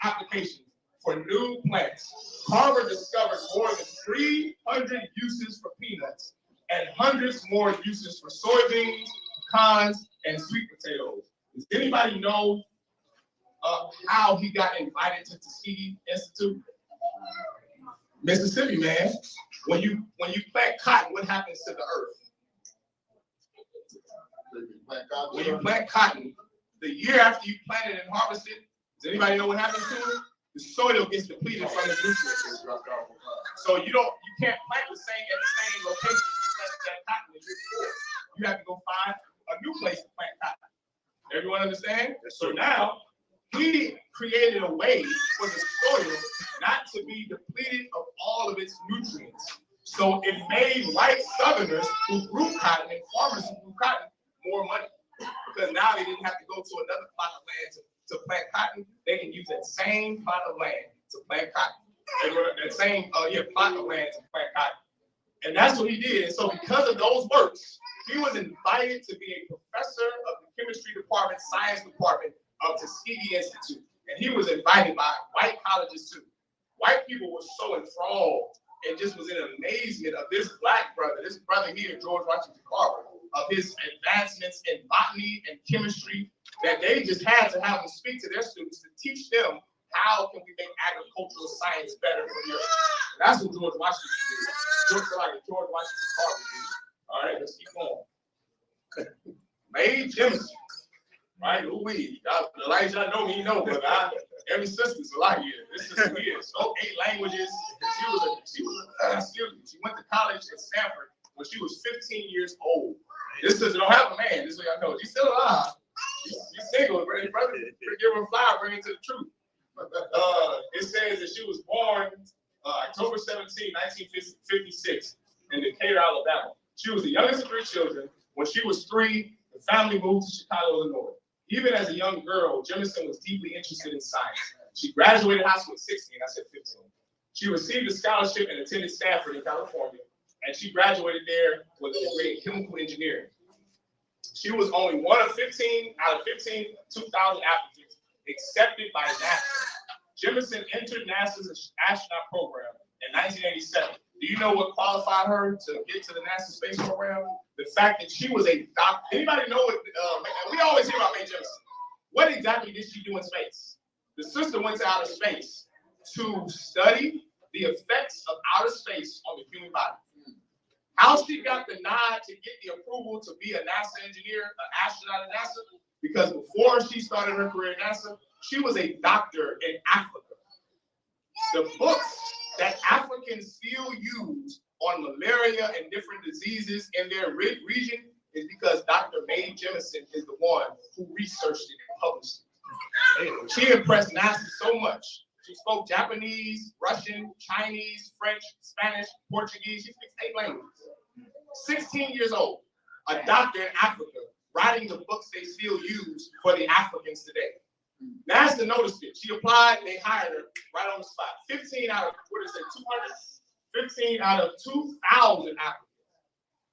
applications for new plants. Carver discovered more than 300 uses for peanuts and hundreds more uses for soybeans, pecans, and sweet potatoes. Does anybody know how he got invited to Tuskegee Institute? Mississippi, man. When you plant cotton, what happens to the earth? When you plant cotton, the year after you plant it and harvest it, does anybody know what happens to it? The soil gets depleted from its nutrients. So you can't plant at the same location you planted that cotton the year before. You have to go find a new place to plant cotton. Everyone understand? So now he created a way for the soil not to be depleted of all of its nutrients. So it made white Southerners who grew cotton and farmers who grew cotton more money, because now they didn't have to go to another plot of land to plant cotton. They can use that same plot of land to plant cotton. That same plot of land to plant cotton. And that's what he did. And so because of those works, he was invited to be a professor of the chemistry department, science department of Tuskegee Institute. And he was invited by white colleges too. White people were so enthralled and just was in amazement of this black brother, this brother here, George Washington Carver, of his advancements in botany and chemistry, that they just had to have him speak to their students to teach them how can we make agricultural science better for the earth. That's what George Washington did. George Washington Carver did. All right, let's keep going. Mae Jemison, right? Who we? Elijah, I know me, know, but every sister's a lot here. This is here. So 8 languages. She went to college at Stanford when she was 15 years old. This is don't have a man. This is what y'all know. She's still alive. She's single. Brother, give her a flower, bring it to the truth. It says that she was born October 17, 1956 in Decatur, Alabama. She was the youngest of 3 children. When she was 3, the family moved to Chicago, Illinois. Even as a young girl, Jemison was deeply interested in science. She graduated high school at 16, I said 15. She received a scholarship and attended Stanford in California, and she graduated there with a degree in chemical engineering. She was only one of 15 out of 15 2,000 applicants accepted by NASA. Jemison entered NASA's astronaut program in 1987. Do you know what qualified her to get to the NASA space program? The fact that she was a doctor. Anybody know what? We always hear about Mae Jemison. What exactly did she do in space? The sister went to outer space to study the effects of outer space on the human body. How she got the nod to get the approval to be a NASA engineer, an astronaut at NASA? Because before she started her career at NASA, she was a doctor in Africa. The books that Africans still use on malaria and different diseases in their region is because Dr. Mae Jemison is the one who researched it and published it. She impressed NASA so much. She spoke Japanese, Russian, Chinese, French, Spanish, Portuguese. She speaks 8 languages. 16 years old, a doctor in Africa, writing the books they still use for the Africans today. NASA noticed it. She applied, they hired her right on the spot. 15 out of, 200? 15 out of 2,000 applicants.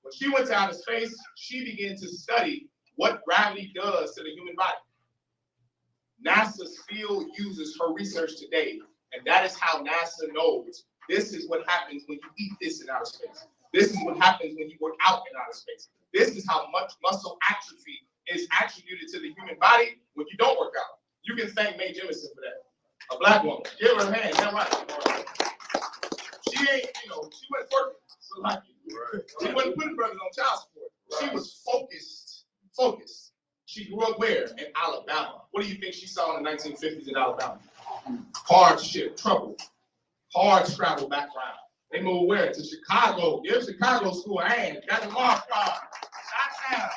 When she went to outer space, she began to study what gravity does to the human body. NASA still uses her research today, and that is how NASA knows this is what happens when you eat this in outer space. This is what happens when you work out in outer space. This is how much muscle atrophy is attributed to the human body when you don't work out. You can thank Mae Jemison for that. A black woman. Give her a hand. That's right. She ain't, she wasn't working. So like she wasn't putting brothers on child support. She was focused. She grew up where? In Alabama. What do you think she saw in the 1950s in Alabama? Hardship, trouble, hard scrabble background. They moved where? To Chicago. Give Chicago school a hand. Got the mark card. Not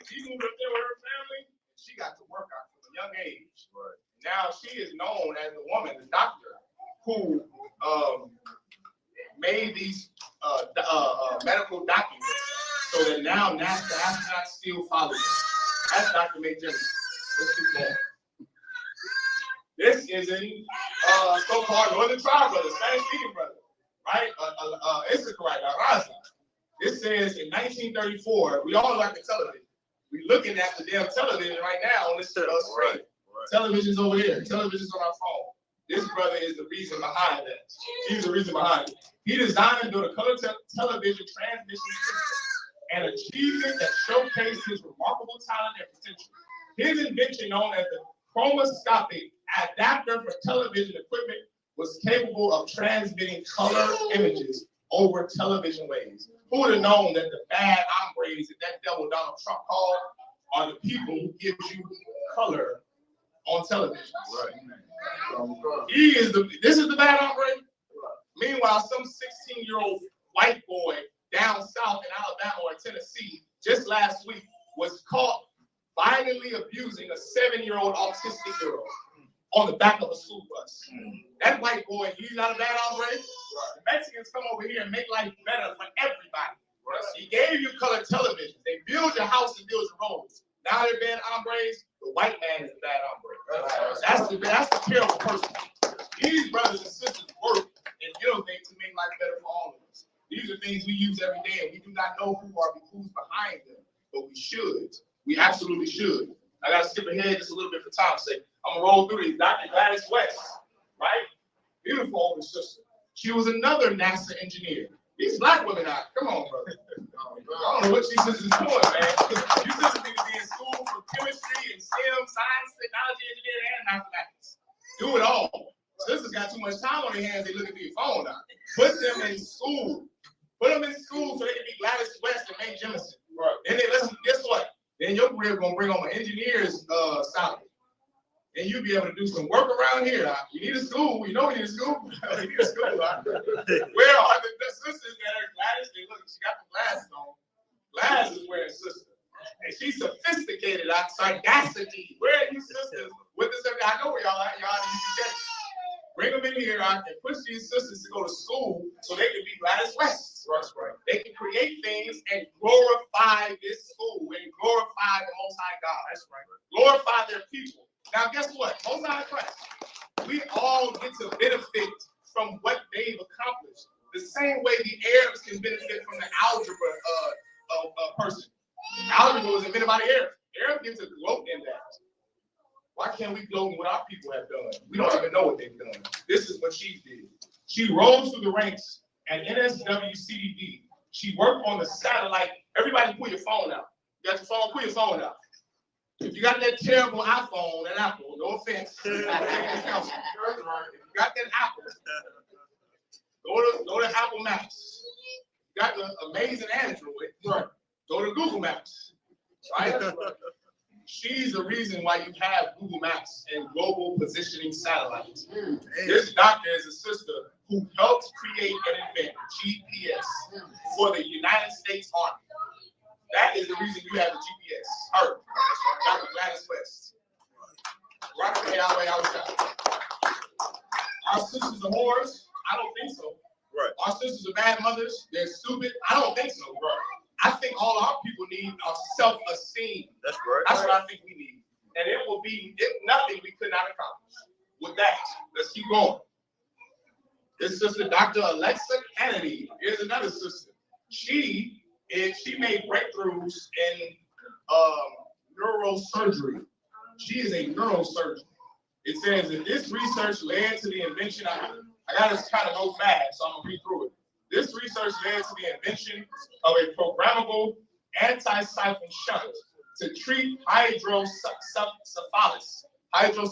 she moved up there with her family. She got to work out from a young age. Right. Now she is known as the woman, the doctor, who made these medical documents so that now NASA astronauts still follow them. That's Dr. Mae Jemison. Let's keep going. This is a so-called Northern Tribe brother, Spanish-speaking brother, right? Issachar, Raza. It says in 1934, we all like the television. We're looking at the damn television right now on this screen.
Right.
Television's over here. Television's on our phone. This brother is the reason behind that. He's the reason behind it. He designed and built a color television transmission system, an achievement that showcased his remarkable talent and potential. His invention, known as the chromoscopic adapter for television equipment, was capable of transmitting color images over television waves. Who would have known that the bad hombres that devil Donald Trump called are the people who give you color on television?
Right.
This is the bad hombre. Meanwhile, some 16-year-old white boy down south in Alabama or Tennessee just last week was caught violently abusing a 7-year-old autistic girl on the back of a school bus. That white boy, he's not a bad hombre. The Mexicans come over here and make life better for everybody. He gave you color television. They build your house and build your roads. Now they're bad hombres. The white man is a bad hombre. That's the terrible person. These brothers and sisters work and innovate to make life better for all of us. These are things we use every day, and we do not know who's behind them, but we should. We absolutely should. I gotta skip ahead just a little bit for time's sake. I'm gonna roll through these. Dr. Gladys West, right? Beautiful older sister. She was another NASA engineer. These black women out. Come on, brother. I don't know what these sisters doing, man. You sisters need to be in school for chemistry and STEM, science, technology, engineering, and mathematics. Do it all. Sisters got too much time on their hands. They look at their phone now. Put them in school. Put them in school so they can be Gladys West and Mae Jemison. Right. Then they listen. Guess what? Then your career gonna bring on an engineer's salary. And you'll be able to do some work around here. You need a school. You know we need a school. We need a school. Where are the sisters that are Gladys? Look, she got the glasses on. Gladys is wearing sister. And she's sophisticated. Sagacity. Where are you sisters with this? I know where y'all at. Y'all need to get it. Bring them in here and push these sisters to go to school so they can be Gladys West. That's right. They can create things and glorify this school and glorify the Most High God. That's right. Glorify their people. Now, guess what? Most High Christ, we all get to benefit from what they've accomplished. The same way the Arabs can benefit from the algebra person. Algebra was invented by the Arabs. Arabs get to gloat in that. Why can't we gloat in what our people have done? We don't even know what they've done. This is what she did. She rose through the ranks at NSWCDD. She worked on the satellite. Everybody pull your phone out. You got your phone? Pull your phone out. If you got that terrible iPhone, that Apple, no offense. If you got that Apple, go to Apple Maps. You got the amazing Android, go to Google Maps. Right? She's the reason why you have Google Maps and global positioning satellites. This doctor is a sister who helped create and invent GPS for the United States Army. That is the reason you have the GPS. Her, Dr. Gladys West. Our sisters are whores? I don't think so. Right. Our sisters are bad mothers? They're stupid? I don't think so. Right. I think all our people need are self-esteem. That's right. That's what I think we need. And it will be nothing we could not accomplish. With that, let's keep going. This sister, Dr. Alexa Kennedy. Here's another sister. She made breakthroughs in neurosurgery. She is a neurosurgeon. It says that this research led to the invention. I got to kind of go fast, so I'm going to read through it. This research led to the invention of a programmable anti-siphon shunt to treat hydrocephalus. Hydro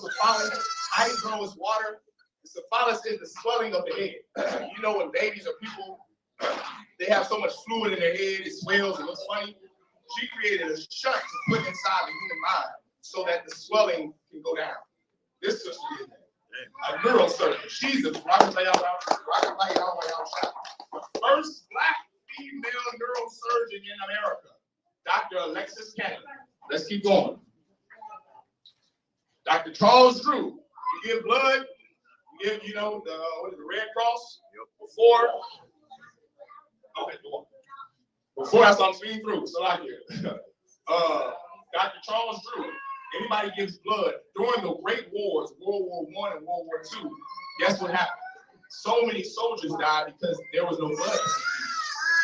is water. Cephalus is the swelling of the head. You know when babies or people, they have so much fluid in their head, it swells, it looks funny. She created a shunt to put inside the human mind so that the swelling can go down. This sister did that. A neurosurgeon. She's the first black female neurosurgeon in America. Dr. Alexis Kennedy. Let's keep going. Dr. Charles Drew. You give blood, you give, what is the Red Cross? Before that's what I'm speaking through. So I hear. Dr. Charles Drew. Anybody gives blood during the Great Wars, World War I and World War II, guess what happened? So many soldiers died because there was no blood.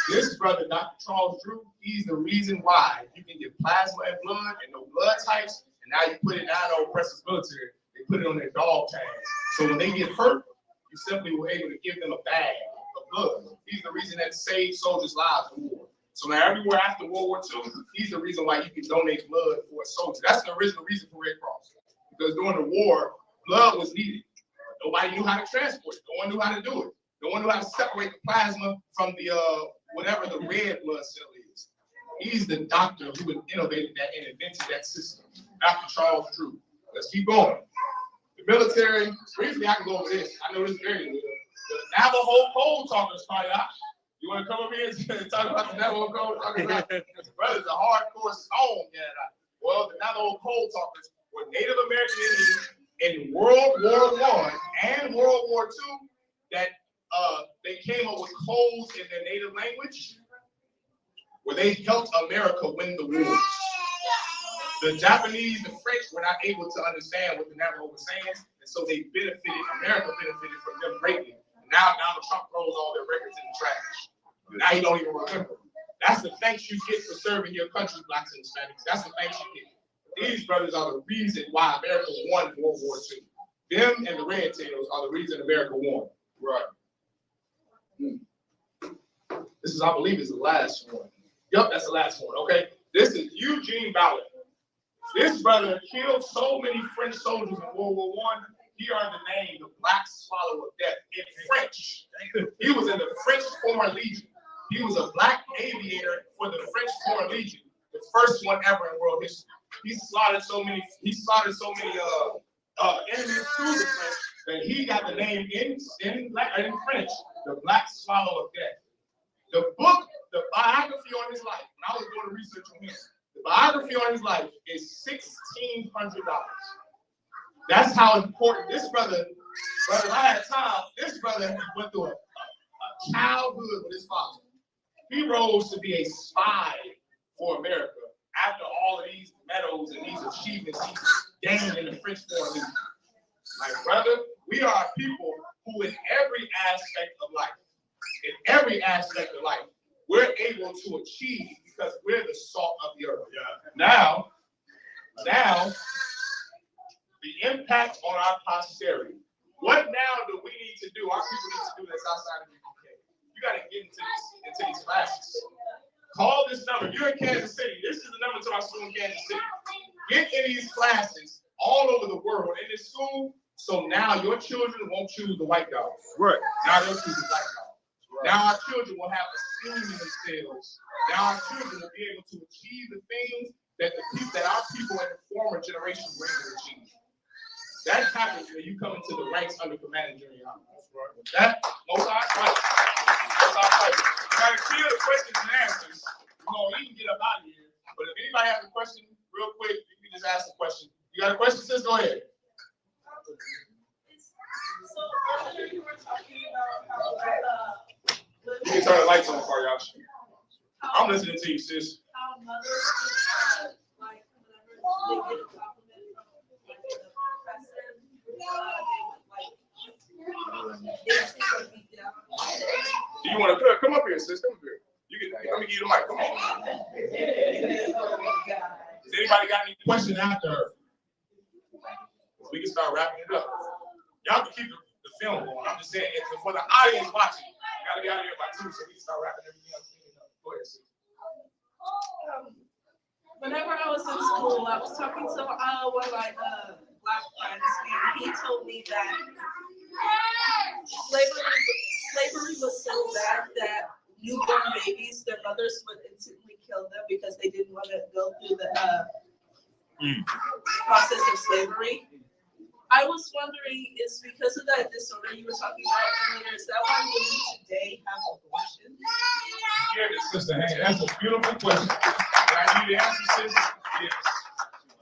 This brother, Dr. Charles Drew, he's the reason why you can get plasma and blood and no blood types, and now you put it down on oppressive military, they put it on their dog tags. So when they get hurt, you simply were able to give them a bag of blood. He's the reason that saved soldiers' lives in war. So now everywhere after World War II, he's the reason why you can donate blood for a soldier. That's the original reason for Red Cross. Because during the war, blood was needed. Nobody knew how to transport it. No one knew how to do it. No one knew how to separate the plasma from the whatever the red blood cell is. He's the doctor who innovated that and invented that system. Dr. Charles Drew. Let's keep going. The military, briefly, I can go over this. I know this is very good. The Navajo code talkers, you want to come over here and talk about the Navajo code talkers? Brother's a hardcore song. Well, the Navajo code talkers were Native American Indians in World War I and World War II that they came up with codes in their native language where they helped America win the wars. The Japanese, the French were not able to understand what the Navajo was saying, and so they benefited, America benefited from them greatly. Now Donald Trump throws all their records in the trash. Now you don't even remember. That's the thanks you get for serving your country, blacks and Hispanics. That's the thanks you get. These brothers are the reason why America won World War II. Them and the Red Tails are the reason America won. Right. This is, I believe, is the last one. Yep, that's the last one. Okay. This is Eugene Malak. This brother killed so many French soldiers in World War I. He earned the name the Black Swallow of Death in French. He was in the French Foreign Legion. He was a black aviator for the French Foreign Legion, the first one ever in world history. He slaughtered so many enemies to the French that he got the name in French, the Black Swallow of Death. The book, the biography on his life, when I was doing the research on him, the biography on his life is $1,600. That's how important this brother, if I had time, this brother went through a childhood with his father. He rose to be a spy for America after all of these medals and these achievements he gained in the French Foreign Legion. My brother, we are people who in every aspect of life, we're able to achieve because we're the salt of the earth. Now, the impact on our posterity. What now do we need to do? Our people need to do this outside of the UK. You got to get into these classes. Call this number. You're in Kansas City. This is the number to our school in Kansas City. Get in these classes all over the world in this school, so now your children won't choose the white dogs. Right. Now they'll choose the black dogs. Right. Now our children will have esteem in themselves. Now our children will be able to achieve the things that our people in the former generation were able to achieve. That happens when you come into the ranks under Commander Juliana. That most our fight. Now to clear the questions and answers, you can get up out of here. But if anybody has a question, real quick, you can just ask the question. You got a question, sis? Go ahead.
So earlier you were talking about how
you can turn the lights on for y'all. I'm listening to you, sis.
How mothers like whenever they get a compliment from like the professor,
Do you want to come up here, sis? Come up here. Let me give you the mic. Come on. Does anybody got any questions after her? We can start wrapping it up. Y'all can keep the film going. I'm just saying, for the audience watching, you got to be out of here by 2 so we can start wrapping everything up. Go ahead, sis.
Whenever I was in school, I was talking to one of my black friends, and he told me that slavery was so bad that newborn babies, their mothers would instantly kill them because they didn't want to go through the process of slavery. I was wondering, is because of that disorder you were talking about earlier, is that why women today have abortions?
Yeah, sister, hey, that's a beautiful question. Can I give you the answer, sister? Yes.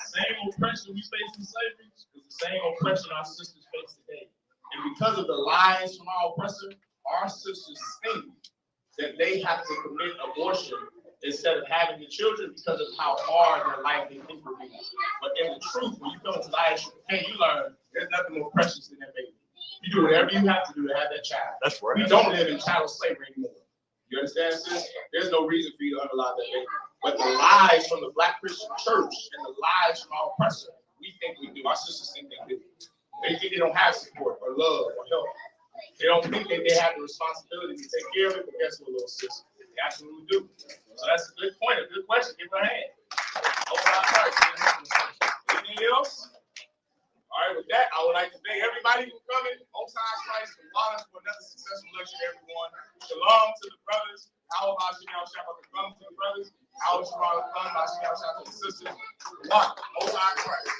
The same oppression we face in slavery is the same oppression our sisters face today. And because of the lies from our oppressor, our sisters think that they have to commit abortion instead of having the children because of how hard their life they think will be. But in the truth, when you come into the ISUPK, you learn there's nothing more precious than that baby. You do whatever you have to do to have that child.
That's right.
We don't live in chattel slavery anymore. You understand? understand this? There's no reason for you to unalive that baby. But the lies from the Black Christian church and the lies from our oppressor, we think we do. Our sisters think they do. They think they don't have support or love or help. They don't think that they have the responsibility to take care of it, but guess what, little sis? They absolutely do. So that's a good point, a good question. Give her a hand. Anything else? All right, with that, I would like to thank everybody for coming. Most High Christ, Allah for another successful lecture, everyone. Shalom to the brothers. How about you now? Shout out to the brothers. How about you now? Shout out to the sisters. One, Most High Christ.